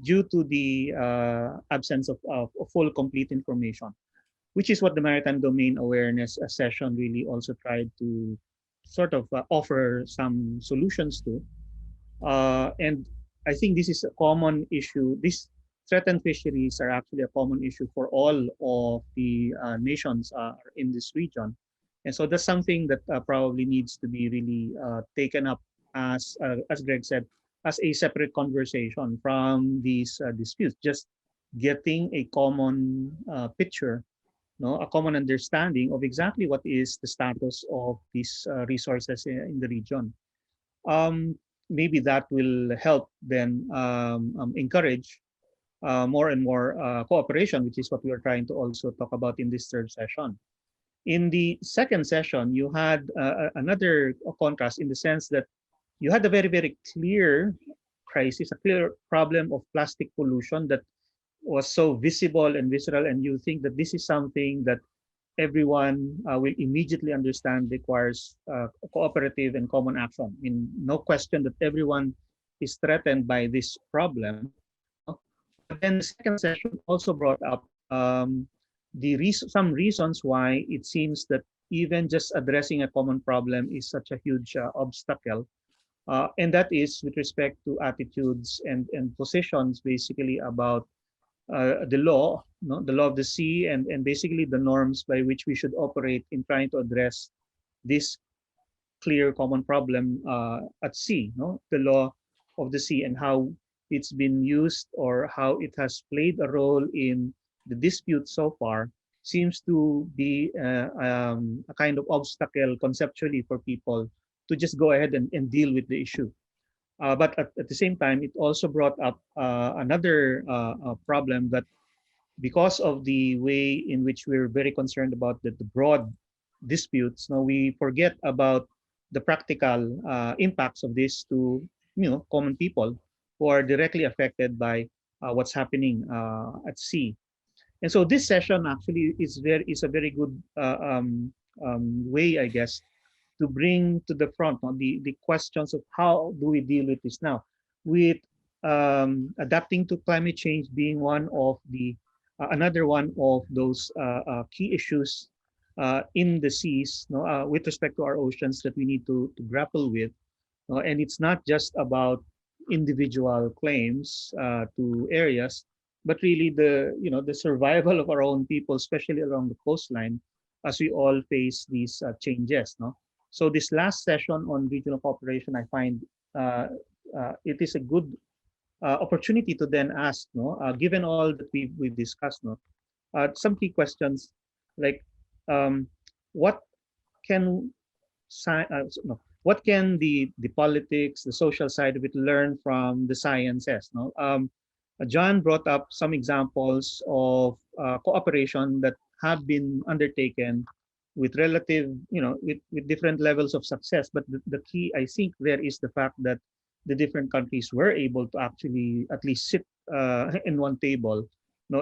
due to the absence of full, complete information, which is what the Maritime Domain Awareness session really also tried to sort of offer some solutions to. And I think this is a common issue. These threatened fisheries are actually a common issue for all of the nations in this region. And so that's something that probably needs to be really taken up as Greg said, as a separate conversation from these disputes, just getting a common picture, a common understanding of exactly what is the status of these resources in the region. Maybe that will help then encourage more and more cooperation, which is what we are trying to also talk about in this third session. In the second session, you had another contrast in the sense that you had a very, very clear crisis, a clear problem of plastic pollution that was so visible and visceral, and you think that this is something that everyone will immediately understand requires cooperative and common action. I mean, no question that everyone is threatened by this problem. But then the second session also brought up some reasons why it seems that even just addressing a common problem is such a huge obstacle. And that is with respect to attitudes and positions basically about the law, the law of the sea, and basically the norms by which we should operate in trying to address this clear common problem at sea, the law of the sea and how it's been used or how it has played a role in the dispute so far seems to be a kind of obstacle conceptually for people to just go ahead and deal with the issue. But at the same time, it also brought up another problem that because of the way in which we're very concerned about the broad disputes, we forget about the practical impacts of this to common people who are directly affected by what's happening at sea. And so this session actually is a very good way, I guess, to bring to the front the questions of how do we deal with this now, with adapting to climate change being one of the another one of those key issues in the seas with respect to our oceans that we need to grapple with. And it's not just about individual claims to areas, but really the survival of our own people, especially along the coastline, as we all face these changes. So this last session on regional cooperation, I find it is a good opportunity to then ask, no, given all that we've discussed, no, some key questions like what can no, what can the politics, the social side of it learn from the sciences? No, John brought up some examples of cooperation that have been undertaken with relative, with different levels of success. But the key, I think, there is the fact that the different countries were able to actually at least sit in one table,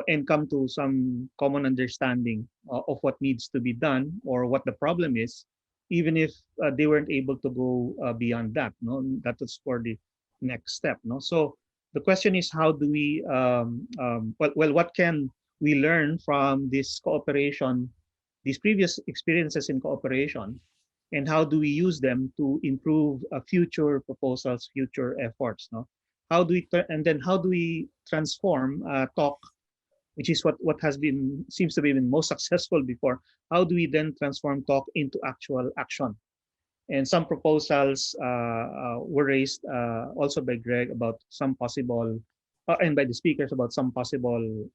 and come to some common understanding of what needs to be done or what the problem is, even if they weren't able to go beyond that. No, that was for the next step. No, so the question is, how do we what can we learn from this cooperation, these previous experiences in cooperation, and how do we use them to improve future proposals, future efforts? No, how do we and then how do we transform talk, which is what has been seems to be been most successful before? How do we then transform talk into actual action? And some proposals were raised also by Greg about some possible, and by the speakers about some possible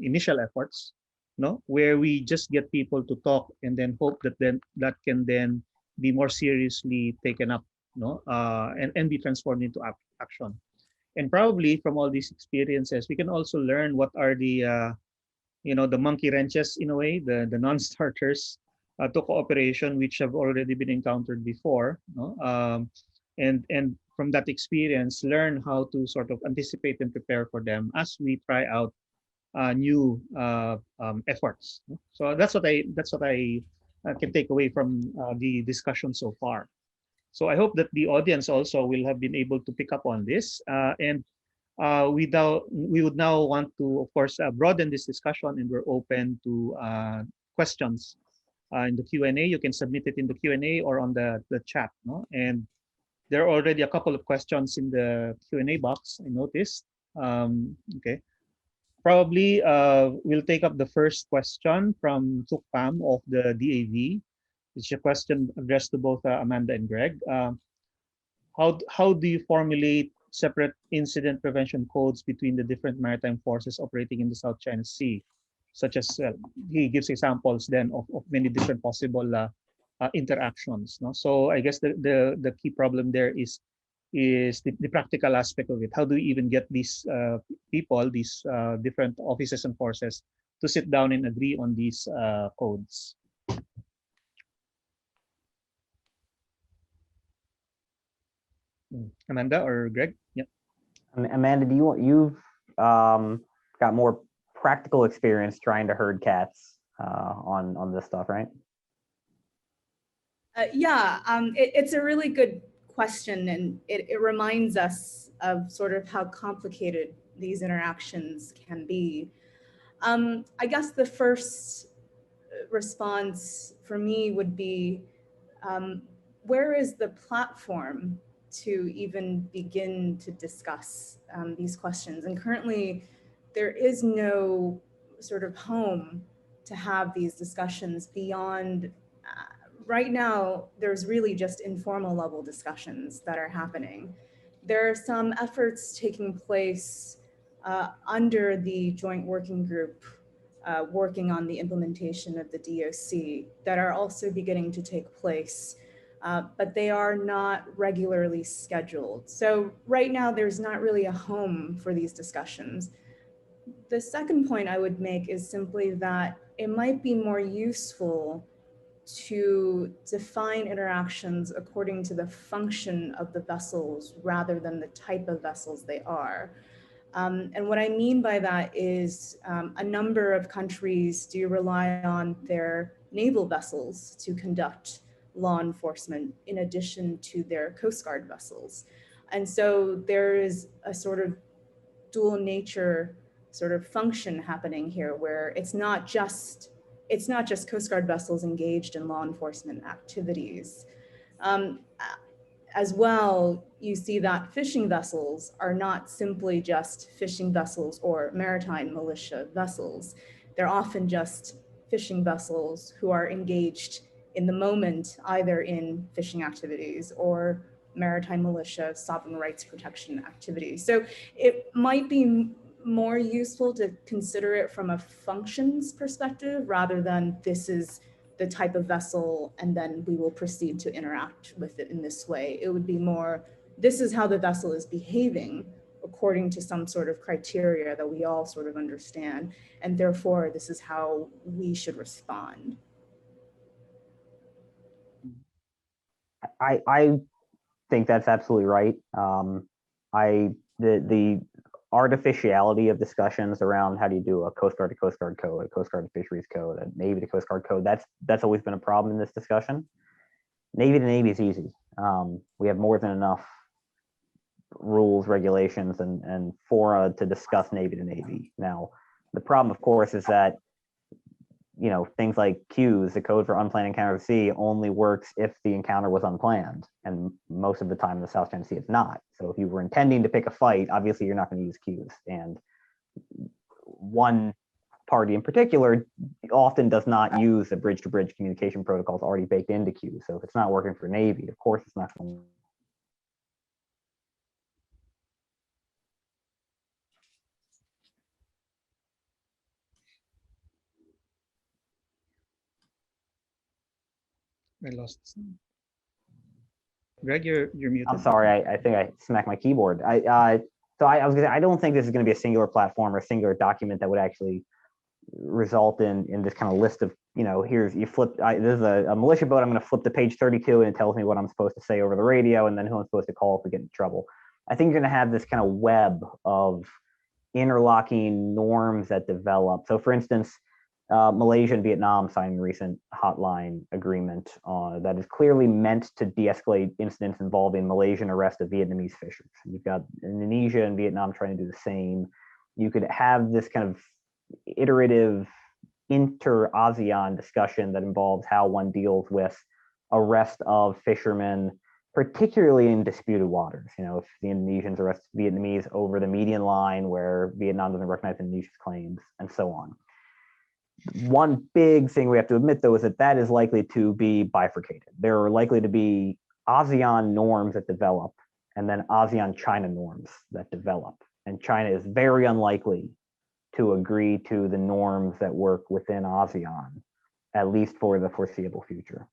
initial efforts, no, where we just get people to talk and then hope that then that can then be more seriously taken up, no, and be transformed into action. And probably from all these experiences, we can also learn what are the the monkey wrenches in a way, the non-starters to cooperation, which have already been encountered before, no? And from that experience, learn how to sort of anticipate and prepare for them as we try out new efforts. So that's what I can take away from the discussion so far. So I hope that the audience also will have been able to pick up on this, and we would now want to, of course, broaden this discussion, and we're open to questions in the Q&A. You can submit it in the Q&A or on the chat. No? And there are already a couple of questions in the Q&A box, I noticed. Okay. Probably we'll take up the first question from Tukpam of the DAV. It's a question addressed to both Amanda and Greg. How do you formulate separate incident prevention codes between the different maritime forces operating in the South China Sea, such as he gives examples then of many different possible interactions. No? So I guess the key problem there is the practical aspect of it. How do we even get these people, these different offices and forces, to sit down and agree on these codes? Amanda or Greg? Yeah. Amanda, you've got more practical experience trying to herd cats on this stuff, right? Yeah, it's a really good question, and it reminds us of sort of how complicated these interactions can be. I guess the first response for me would be, where is the platform to even begin to discuss these questions? And currently, there is no sort of home to have these discussions beyond. Right now, there's really just informal level discussions that are happening. There are some efforts taking place under the joint working group working on the implementation of the DOC that are also beginning to take place, but they are not regularly scheduled. So right now, there's not really a home for these discussions. The second point I would make is simply that it might be more useful to define interactions according to the function of the vessels rather than the type of vessels they are. And what I mean by that is a number of countries do rely on their naval vessels to conduct law enforcement in addition to their Coast Guard vessels. And so there is a sort of dual nature sort of function happening here where it's not just Coast Guard vessels engaged in law enforcement activities. As well, you see that fishing vessels are not simply just fishing vessels or maritime militia vessels. They're often just fishing vessels who are engaged in the moment, either in fishing activities or maritime militia, sovereign rights protection activities. So it might be more useful to consider it from a functions perspective rather than this is the type of vessel and then we will proceed to interact with it in this way. It would be more, this is how the vessel is behaving according to some sort of criteria that we all sort of understand, and therefore this is how we should respond. I think that's absolutely right. The artificiality of discussions around how do you do a Coast Guard to Coast Guard code, a Coast Guard to Fisheries code, a Navy to Coast Guard code, that's always been a problem in this discussion. Navy to Navy is easy. We have more than enough rules, regulations, and fora to discuss Navy to Navy. Now, the problem, of course, is that things like cues, the code for unplanned encounter at sea, only works if the encounter was unplanned. And most of the time in the South China Sea, it's not. So if you were intending to pick a fight, obviously you're not going to use cues. And one party in particular often does not use the bridge-to-bridge communication protocols already baked into cues. So if it's not working for Navy, of course it's not going to. I lost. Greg, you're muted. I'm sorry, I think I smacked my keyboard. So I was gonna say, I don't think this is going to be a singular platform or a singular document that would actually result in this kind of list of, here's, you flip, this is a militia boat, I'm going to flip to page 32 and it tells me what I'm supposed to say over the radio and then who I'm supposed to call if we get in trouble. I think you're going to have this kind of web of interlocking norms that develop. So for instance, Malaysia and Vietnam signed a recent hotline agreement that is clearly meant to de-escalate incidents involving Malaysian arrest of Vietnamese fishers. You've got Indonesia and Vietnam trying to do the same. You could have this kind of iterative inter-ASEAN discussion that involves how one deals with arrest of fishermen, particularly in disputed waters. If the Indonesians arrest Vietnamese over the median line where Vietnam doesn't recognize Indonesia's claims, and so on. One big thing we have to admit, though, is that is likely to be bifurcated. There are likely to be ASEAN norms that develop and then ASEAN-China norms that develop. And China is very unlikely to agree to the norms that work within ASEAN, at least for the foreseeable future.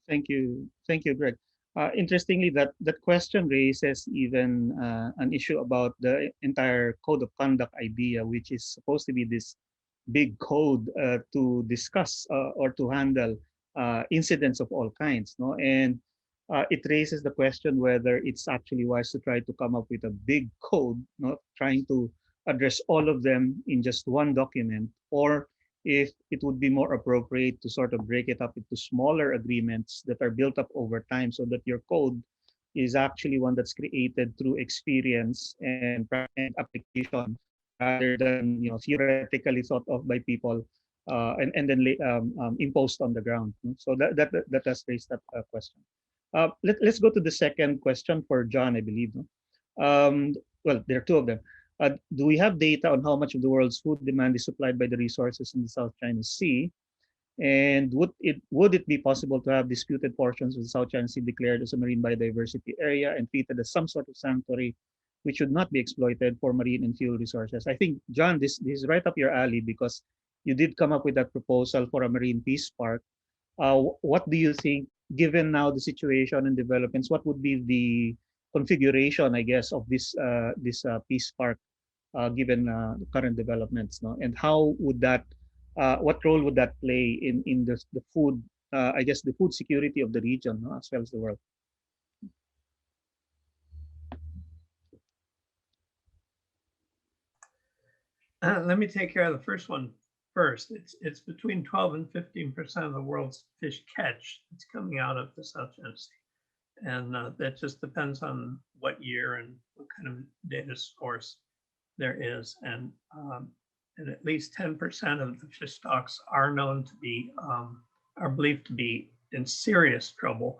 Thank you, Greg. Interestingly, that question raises even an issue about the entire code of conduct idea, which is supposed to be this big code to discuss or to handle incidents of all kinds. No? And it raises the question whether it's actually wise to try to come up with a big code, trying to address all of them in just one document, or if it would be more appropriate to sort of break it up into smaller agreements that are built up over time so that your code is actually one that's created through experience and application rather than theoretically thought of by people and then imposed on the ground. So that has raised that question. Let's go to the second question for John, I believe. Well, there are two of them. Do we have data on how much of the world's food demand is supplied by the resources in the South China Sea? And would it be possible to have disputed portions of the South China Sea declared as a marine biodiversity area and treated as some sort of sanctuary which should not be exploited for marine and fuel resources? I think, John, this is right up your alley because you did come up with that proposal for a marine peace park. What do you think, given now the situation and developments, what would be the configuration, I guess, of this peace park, given the current developments, and how would that, what role would that play in the food, I guess, the food security of the region, as well as the world? Let me take care of the first one first. It's between 12 and 15% of the world's fish catch that's coming out of the South China Sea. And that just depends on what year and what kind of data source there is. And at least 10% of the fish stocks are known to be, are believed to be in serious trouble.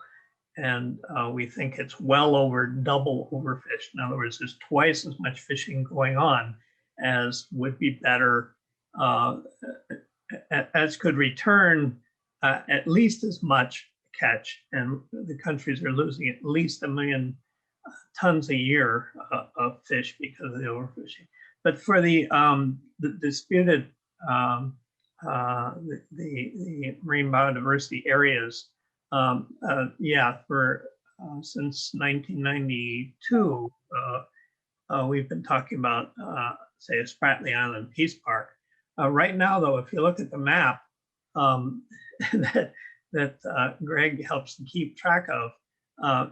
And we think it's well over double overfished. In other words, there's twice as much fishing going on as would be better as could return at least as much catch, and the countries are losing at least 1 million tons a year of fish because of the overfishing. But for the disputed the marine biodiversity areas, yeah, for since 1992, we've been talking about, say, a Spratly Island Peace Park. Right now, though, if you look at the map that Greg helps to keep track of,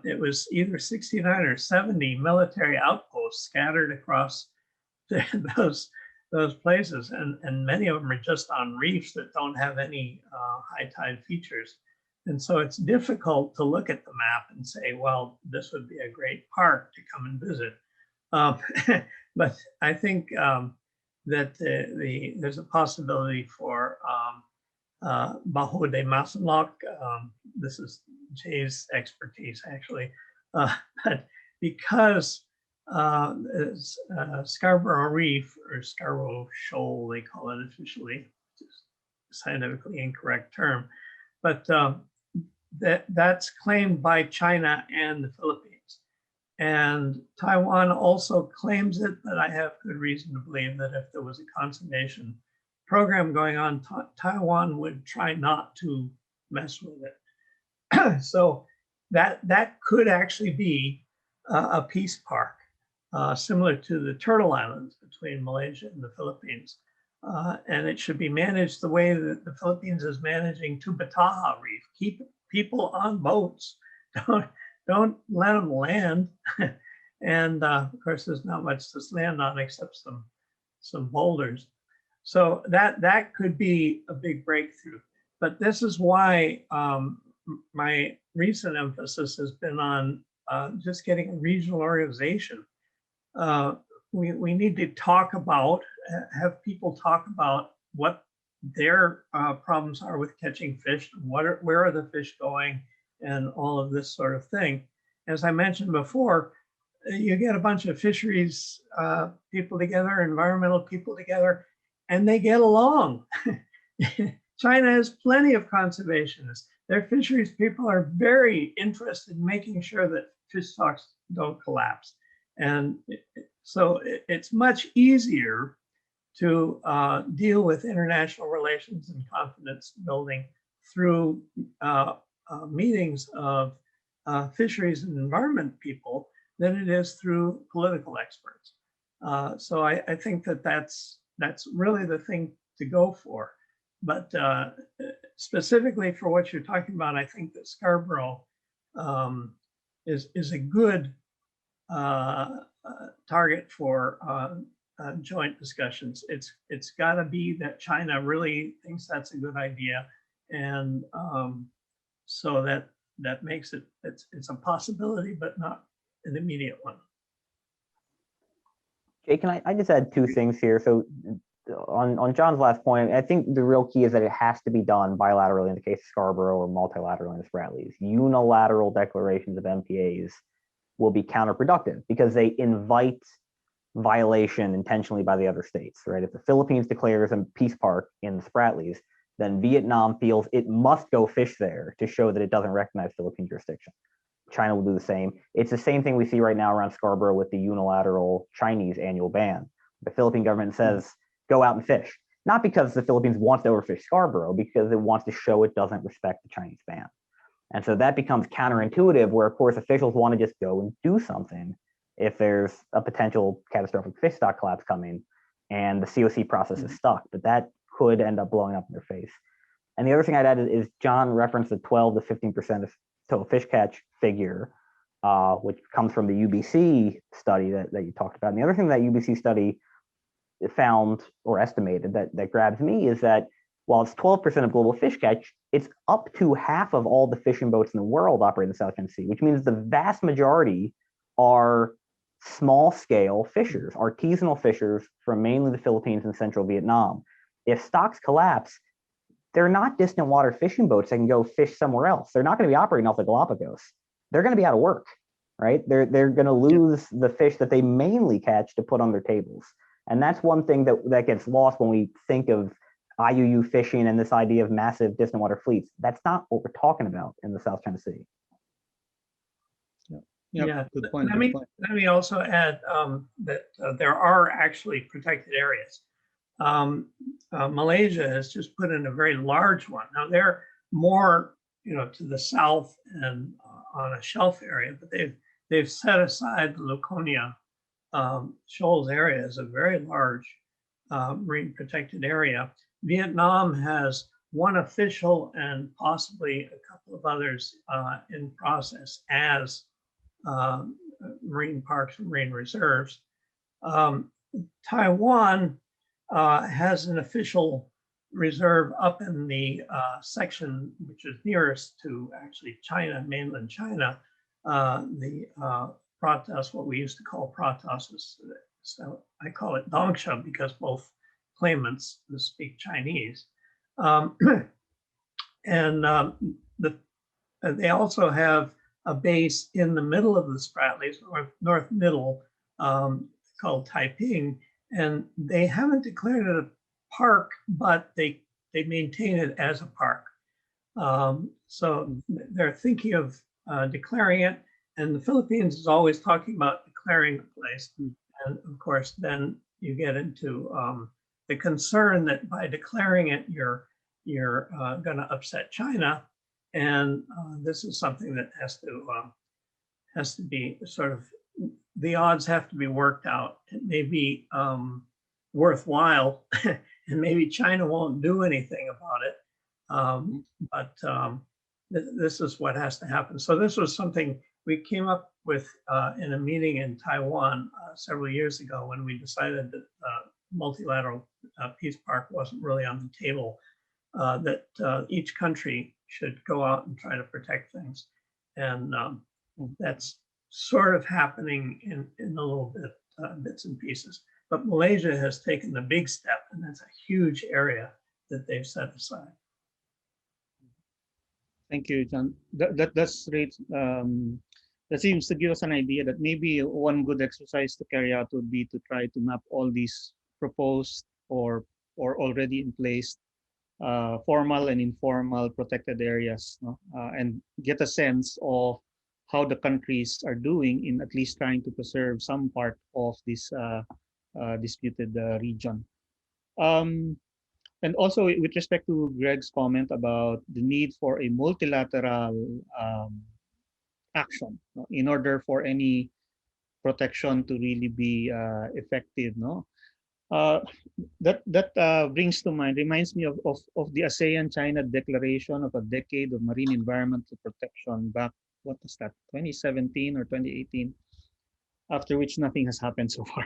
it was either 69 or 70 military outposts scattered across those places, and many of them are just on reefs that don't have any high tide features. And so it's difficult to look at the map and say, well, this would be a great park to come and visit. But I think that there's a possibility for Bajo de Masinloc. This is Jay's expertise, actually. But because Scarborough Reef, or Scarborough Shoal, they call it officially, which is a scientifically incorrect term, but that's claimed by China and the Philippines. And Taiwan also claims it, but I have good reason to believe that if there was a conservation program going on, Taiwan would try not to mess with it. So that could actually be a peace park, similar to the Turtle Islands between Malaysia and the Philippines. And it should be managed the way that the Philippines is managing Tubataha Reef. Keep people on boats. Don't let them land. And of course, there's not much to land on except some boulders. So that could be a big breakthrough. But this is why my recent emphasis has been on just getting a regional organization. We need to talk about, have people talk about what their problems are with catching fish, where are the fish going, and all of this sort of thing. As I mentioned before, you get a bunch of fisheries people together, environmental people together, and they get along. China has plenty of conservationists. Their fisheries people are very interested in making sure that fish stocks don't collapse. And so it's much easier to deal with international relations and confidence building through meetings of fisheries and environment people than it is through political experts. So I think that's really the thing to go for. But specifically for what you're talking about, I think that Scarborough is a good target for joint discussions. It's got to be that China really thinks that's a good idea, and so that makes it's a possibility, but not an immediate one. Jay, can I just add two things here? So on John's last point, I think the real key is that it has to be done bilaterally in the case of Scarborough, or multilaterally in the Spratlys. Unilateral declarations of MPAs will be counterproductive because they invite violation intentionally by the other states, right? If the Philippines declares a peace park in the Spratlys, then Vietnam feels it must go fish there to show that it doesn't recognize Philippine jurisdiction. China will do the same. It's the same thing we see right now around Scarborough with the unilateral Chinese annual ban. The Philippine government says, go out and fish. Not because the Philippines wants to overfish Scarborough, because it wants to show it doesn't respect the Chinese ban. And so that becomes counterintuitive, where of course officials want to just go and do something if there's a potential catastrophic fish stock collapse coming and the COC process is stuck, but that could end up blowing up in their face. And the other thing I'd add is John referenced the 12 to 15% of total fish catch figure, which comes from the UBC study that you talked about. And the other thing that UBC study found or estimated that grabs me is that while it's 12% of global fish catch, it's up to half of all the fishing boats in the world operate in the South China Sea, which means the vast majority are small scale fishers, artisanal fishers from mainly the Philippines and central Vietnam. If stocks collapse, they're not distant water fishing boats that can go fish somewhere else. They're not going to be operating off the Galapagos. They're going to be out of work, right? They're going to lose the fish that they mainly catch to put on their tables. And that's one thing that gets lost when we think of IUU fishing and this idea of massive distant water fleets. That's not what we're talking about in the South China Sea. Yeah, good point. Let me also add that there are actually protected areas. Malaysia has just put in a very large one. Now they're more, to the south and on a shelf area, but they've set aside the Laconia shoals area as a very large marine protected area. Vietnam has one official and possibly a couple of others in process as marine parks and marine reserves. Taiwan has an official reserve up in the section which is nearest to actually China, mainland China, the Pratas, what we used to call Pratas, so I call it Dongsha because both claimants speak Chinese. They also have a base in the middle of the Spratlys, north middle, called Taiping, and they haven't declared it a park, but they maintain it as a park. So they're thinking of declaring it, and the Philippines is always talking about declaring the place. And of course, then you get into the concern that by declaring it, you're going to upset China. And this is something that has to be sort of, the odds have to be worked out. It may be worthwhile, and maybe China won't do anything about it. But this is what has to happen. So this was something we came up with in a meeting in Taiwan several years ago when we decided that multilateral peace park wasn't really on the table, that each country should go out and try to protect things. And that's sort of happening in a little bit, bits and pieces. But Malaysia has taken the big step, and that's a huge area that they've set aside. Thank you, John. That's great. That seems to give us an idea that maybe one good exercise to carry out would be to try to map all these proposed or already in place formal and informal protected areas, and get a sense of how the countries are doing in at least trying to preserve some part of this disputed region. And also with respect to Greg's comment about the need for a multilateral action in order for any protection to really be effective, that brings to mind, reminds me of the ASEAN-China Declaration of a Decade of Marine Environmental Protection back, what was that, 2017 or 2018, after which nothing has happened so far.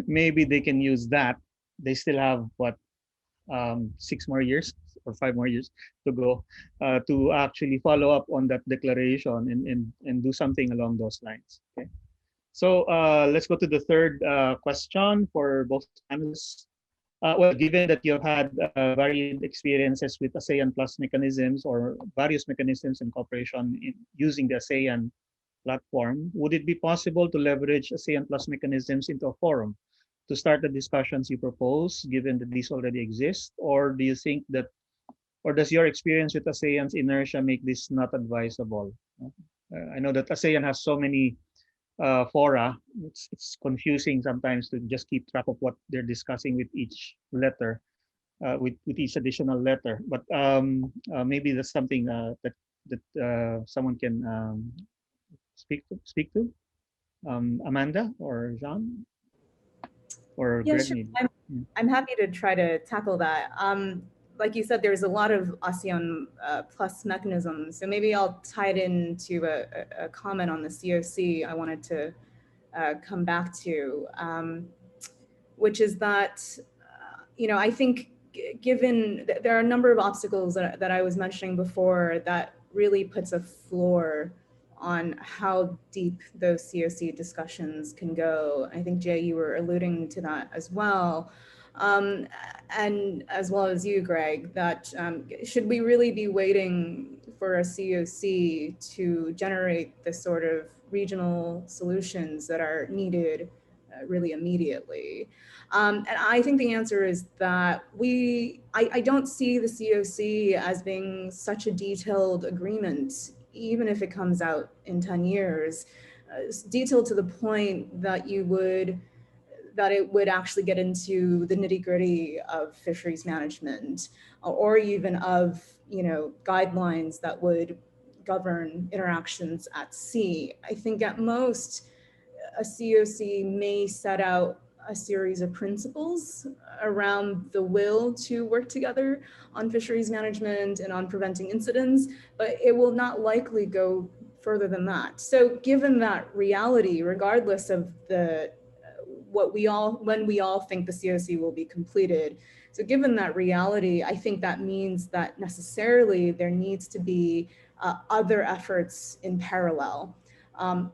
Maybe they can use that. They still have, what, 6 more years or 5 more years to go to actually follow up on that declaration and do something along those lines. Okay. So let's go to the third question for both panelists. Well, given that you've had varied experiences with ASEAN Plus mechanisms or various mechanisms in cooperation in using the ASEAN platform, would it be possible to leverage ASEAN Plus mechanisms into a forum to start the discussions you propose, given that these already exist? Or do you think that, or does your experience with ASEAN's inertia make this not advisable? I know that ASEAN has so many fora, it's confusing sometimes to just keep track of what they're discussing with each letter, with each additional letter. But maybe that's something that someone can speak to. Amanda or Jean or Yeah, Greg? sure. Maybe. I'm happy to try to tackle that. Like you said, there's a lot of ASEAN Plus mechanisms. So maybe I'll tie it into a comment on the COC I wanted to come back to, which is that, I think given there are a number of obstacles that I was mentioning before that really puts a floor on how deep those COC discussions can go. I think, Jay, you were alluding to that as well. And as well as you, Greg, that should we really be waiting for a COC to generate the sort of regional solutions that are needed really immediately. And I think the answer is that I don't see the COC as being such a detailed agreement, even if it comes out in 10 years, detailed to the point that it would actually get into the nitty-gritty of fisheries management, or even of, guidelines that would govern interactions at sea. I think at most, a COC may set out a series of principles around the will to work together on fisheries management and on preventing incidents, but it will not likely go further than that. So given that reality, regardless of when we all think the COC will be completed, so given that reality, I think that means that necessarily there needs to be other efforts in parallel. I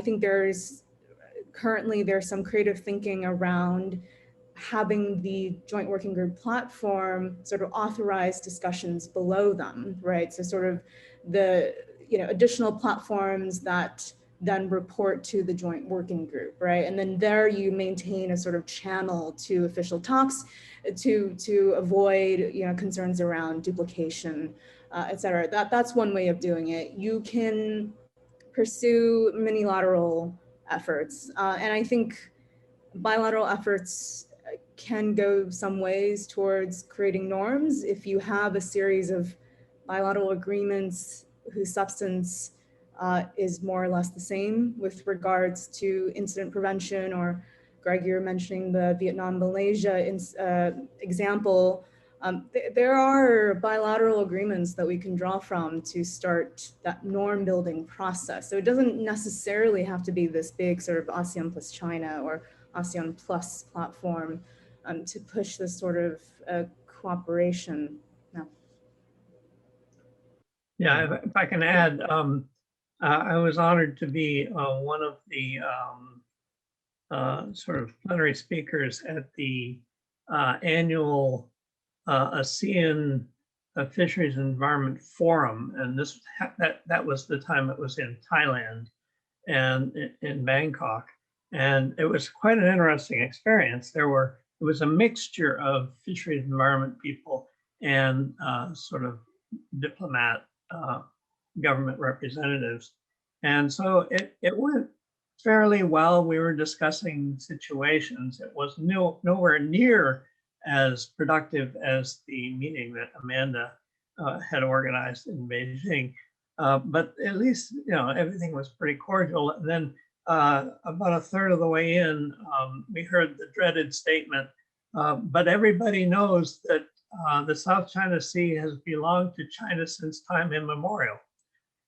think there's some creative thinking around having the joint working group platform sort of authorize discussions below them, right? So sort of the, additional platforms that then report to the joint working group, right? And then there you maintain a sort of channel to official talks to avoid, concerns around duplication, et cetera. That's one way of doing it. You can pursue minilateral efforts. And I think bilateral efforts can go some ways towards creating norms. If you have a series of bilateral agreements whose substance is more or less the same with regards to incident prevention, or Greg, you're mentioning the Vietnam-Malaysia example. There are bilateral agreements that we can draw from to start that norm building process. So it doesn't necessarily have to be this big sort of ASEAN plus China or ASEAN plus platform to push this sort of cooperation. No. Yeah, if I can add, I was honored to be one of the sort of plenary speakers at the annual ASEAN Fisheries and Environment Forum, and that was the time it was in Thailand and in Bangkok, and it was quite an interesting experience. It was a mixture of fisheries and environment people and sort of diplomat government representatives, and so it went fairly well. We were discussing situations. It was nowhere near as productive as the meeting that Amanda had organized in Beijing. But at least, everything was pretty cordial. And then about a third of the way in, we heard the dreaded statement, but everybody knows that the South China Sea has belonged to China since time immemorial.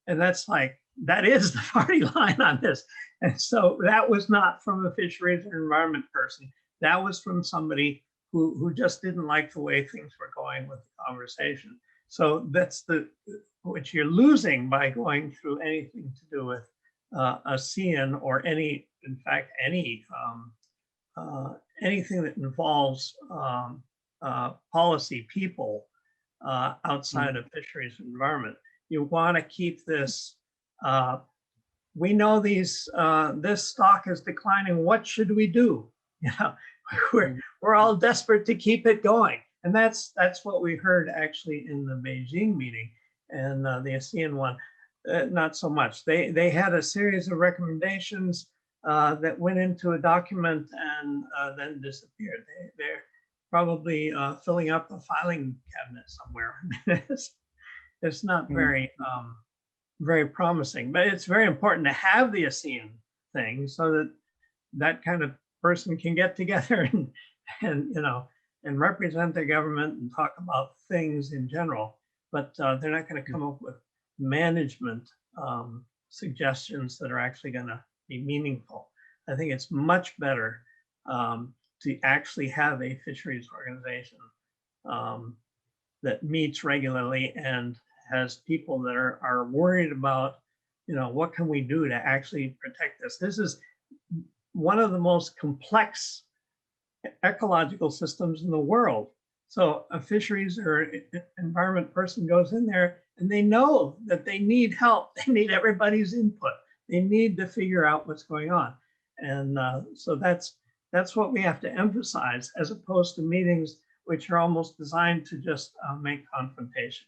And that is the party line on this. And so that was not from a fisheries and environment person. That was from somebody who just didn't like the way things were going with the conversation. So that's what you're losing by going through anything to do with ASEAN or anything that involves policy people outside of fisheries and environment. You want to keep this. We know this stock is declining. What should we do? We're all desperate to keep it going, and that's what we heard actually in the Beijing meeting, and the ASEAN one, not so much. They had a series of recommendations that went into a document and then disappeared. They're probably filling up a filing cabinet somewhere. It's not very very promising, but it's very important to have the ASEAN thing so that kind of person can get together and represent the government and talk about things in general, but they're not going to come up with management suggestions that are actually going to be meaningful. I think it's much better to actually have a fisheries organization that meets regularly and has people that are worried about, what can we do to actually protect this? This is one of the most complex ecological systems in the world. So a fisheries or environment person goes in there and they know that they need help. They need everybody's input. They need to figure out what's going on. And so that's what we have to emphasize, as opposed to meetings which are almost designed to just make confrontation.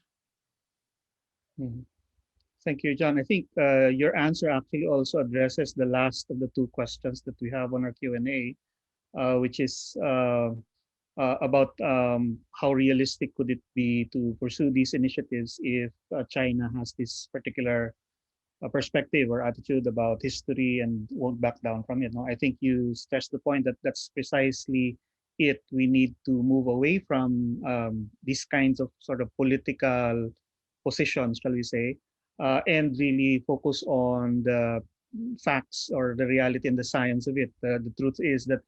Mhm. Thank you, John. I think your answer actually also addresses the last of the two questions that we have on our Q&A, which is about how realistic could it be to pursue these initiatives if China has this particular perspective or attitude about history and won't back down from it. No, I think you stressed the point that that's precisely it. We need to move away from these kinds of sort of political positions, shall we say, and really focus on the facts or the reality and the science of it. The truth is that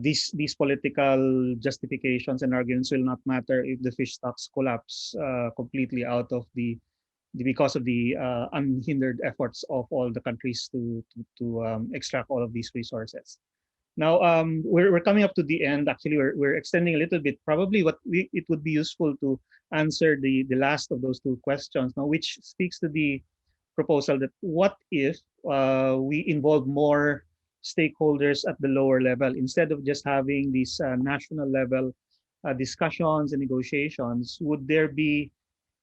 these political justifications and arguments will not matter if the fish stocks collapse completely out of because of the unhindered efforts of all the countries to extract all of these resources. Now we're coming up to the end. Actually, we're extending a little bit. Probably it would be useful to answer the last of those two questions now, which speaks to the proposal that what if we involve more stakeholders at the lower level instead of just having these national level discussions and negotiations? Would there be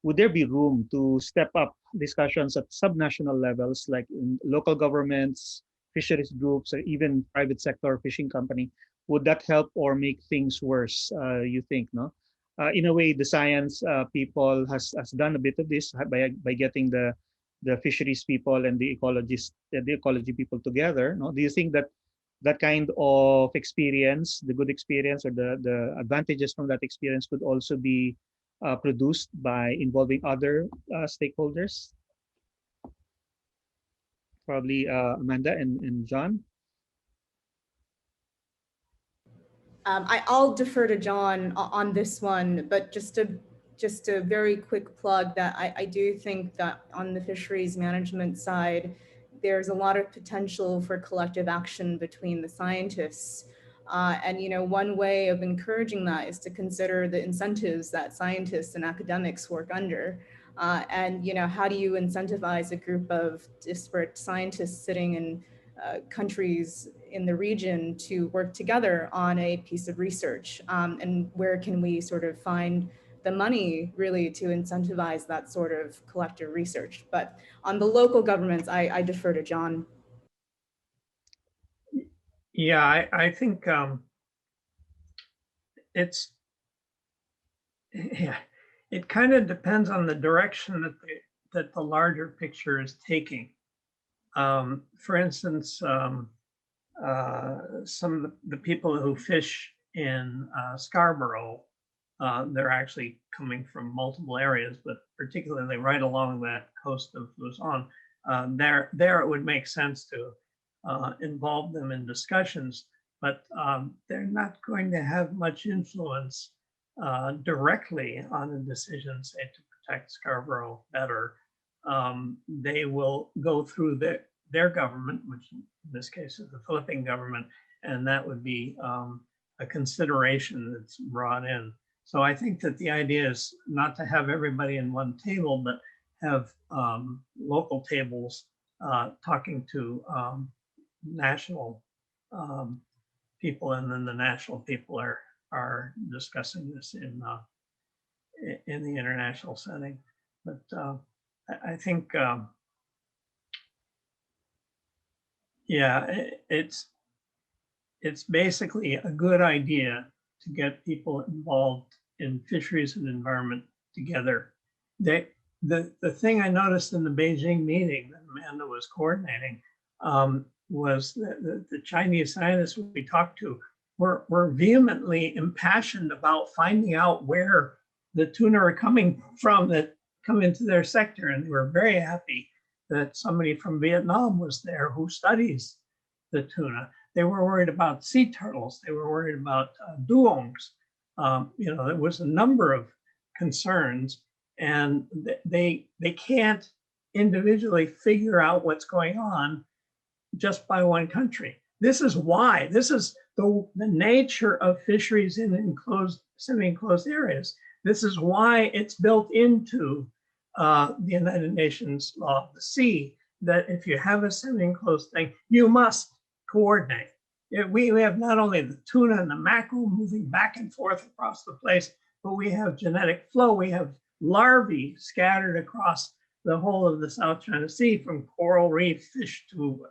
room to step up discussions at subnational levels, like in local governments, fisheries groups, or even private sector fishing company? Would that help or make things worse, you think, no? In a way, the science people has done a bit of this by getting the fisheries people and the ecology people together. No? Do you think that that kind of experience, the good experience or the advantages from that experience could also be produced by involving other stakeholders? Probably Amanda and John. I'll defer to John on this one, but just a very quick plug that I do think that on the fisheries management side, there's a lot of potential for collective action between the scientists. And one way of encouraging that is to consider the incentives that scientists and academics work under. And how do you incentivize a group of disparate scientists sitting in countries in the region to work together on a piece of research? And where can we sort of find the money really to incentivize that sort of collective research? But on the local governments, I defer to John. Yeah, I think it kind of depends on the direction that the larger picture is taking. For instance, some of the people who fish in Scarborough, they're actually coming from multiple areas, but particularly right along that coast of Luzon. There it would make sense to involve them in discussions, but they're not going to have much influence directly on the decision, say, to protect Scarborough better. They will go through their government, which in this case is the Philippine government, and that would be a consideration that's brought in. So I think that the idea is not to have everybody in one table, but have local tables talking to national people, and then the national people are discussing this in the international setting. But I think, yeah, it's basically a good idea to get people involved in fisheries and environment together. The thing I noticed in the Beijing meeting that Amanda was coordinating was that the Chinese scientists we talked to were vehemently impassioned about finding out where the tuna are coming from that come into their sector. And they were very happy that somebody from Vietnam was there who studies the tuna. They were worried about sea turtles. They were worried about duongs. There was a number of concerns, and they can't individually figure out what's going on just by one country. This is why, this is the nature of fisheries in semi-enclosed areas. This is why it's built into the United Nations Law of the Sea, that if you have a semi-enclosed thing, you must coordinate. We have not only the tuna and the mackerel moving back and forth across the place, but we have genetic flow. We have larvae scattered across the whole of the South China Sea, from coral reef fish to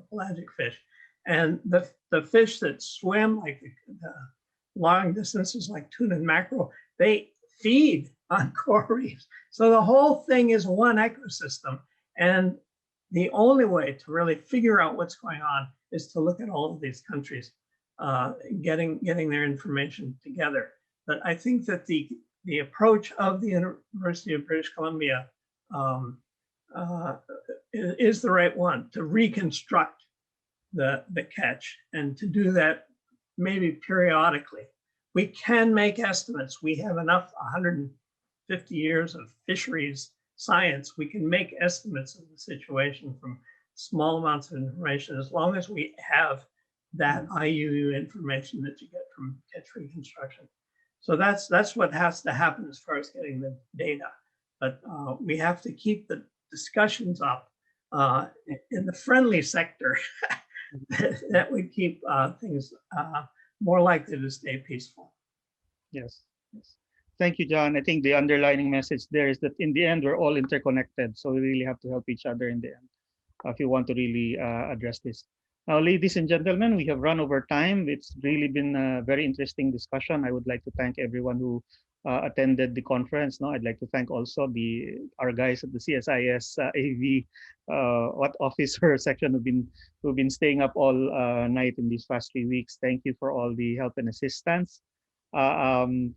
pelagic fish. And the fish that swim, like the long distances, like tuna and mackerel, they feed on coral reefs. So the whole thing is one ecosystem. And the only way to really figure out what's going on is to look at all of these countries getting their information together. But I think that the approach of the University of British Columbia is the right one, to reconstruct the catch, and to do that maybe periodically. We can make estimates. We have enough 150 years of fisheries science. We can make estimates of the situation from small amounts of information, as long as we have that IUU information that you get from catch reconstruction. So that's what has to happen as far as getting the data. But we have to keep the discussions up in the friendly sector that would keep things more likely to stay peaceful. Yes. Thank you, John. I think the underlining message there is that in the end, we're all interconnected. So we really have to help each other in the end if you want to really address this. Now, ladies and gentlemen, we have run over time. It's really been a very interesting discussion. I would like to thank everyone who attended the conference. No, I'd like to thank also our guys at the CSIS AV officer section who've been staying up all night in these past 3 weeks. Thank you for all the help and assistance. And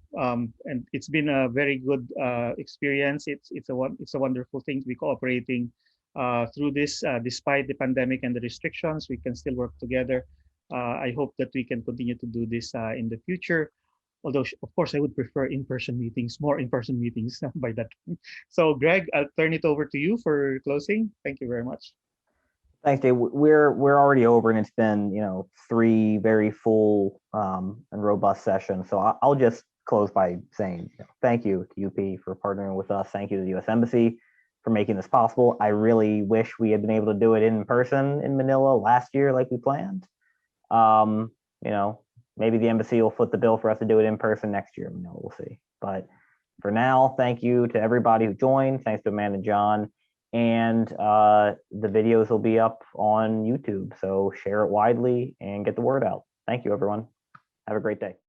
it's been a very good experience. It's a wonderful thing to be cooperating through this, despite the pandemic and the restrictions. We can still work together. I hope that we can continue to do this in the future. Although, of course, I would prefer in-person meetings, more in-person meetings by that time. So, Greg, I'll turn it over to you for closing. Thank you very much. Thanks, Dave. We're already over, and it's been 3 very full and robust sessions. So I'll just close by saying thank you to UP for partnering with us. Thank you to the U.S. Embassy for making this possible. I really wish we had been able to do it in person in Manila last year like we planned. Maybe the embassy will foot the bill for us to do it in person next year. We'll see. But for now, thank you to everybody who joined. Thanks to Amanda and John. And the videos will be up on YouTube. So share it widely and get the word out. Thank you, everyone. Have a great day.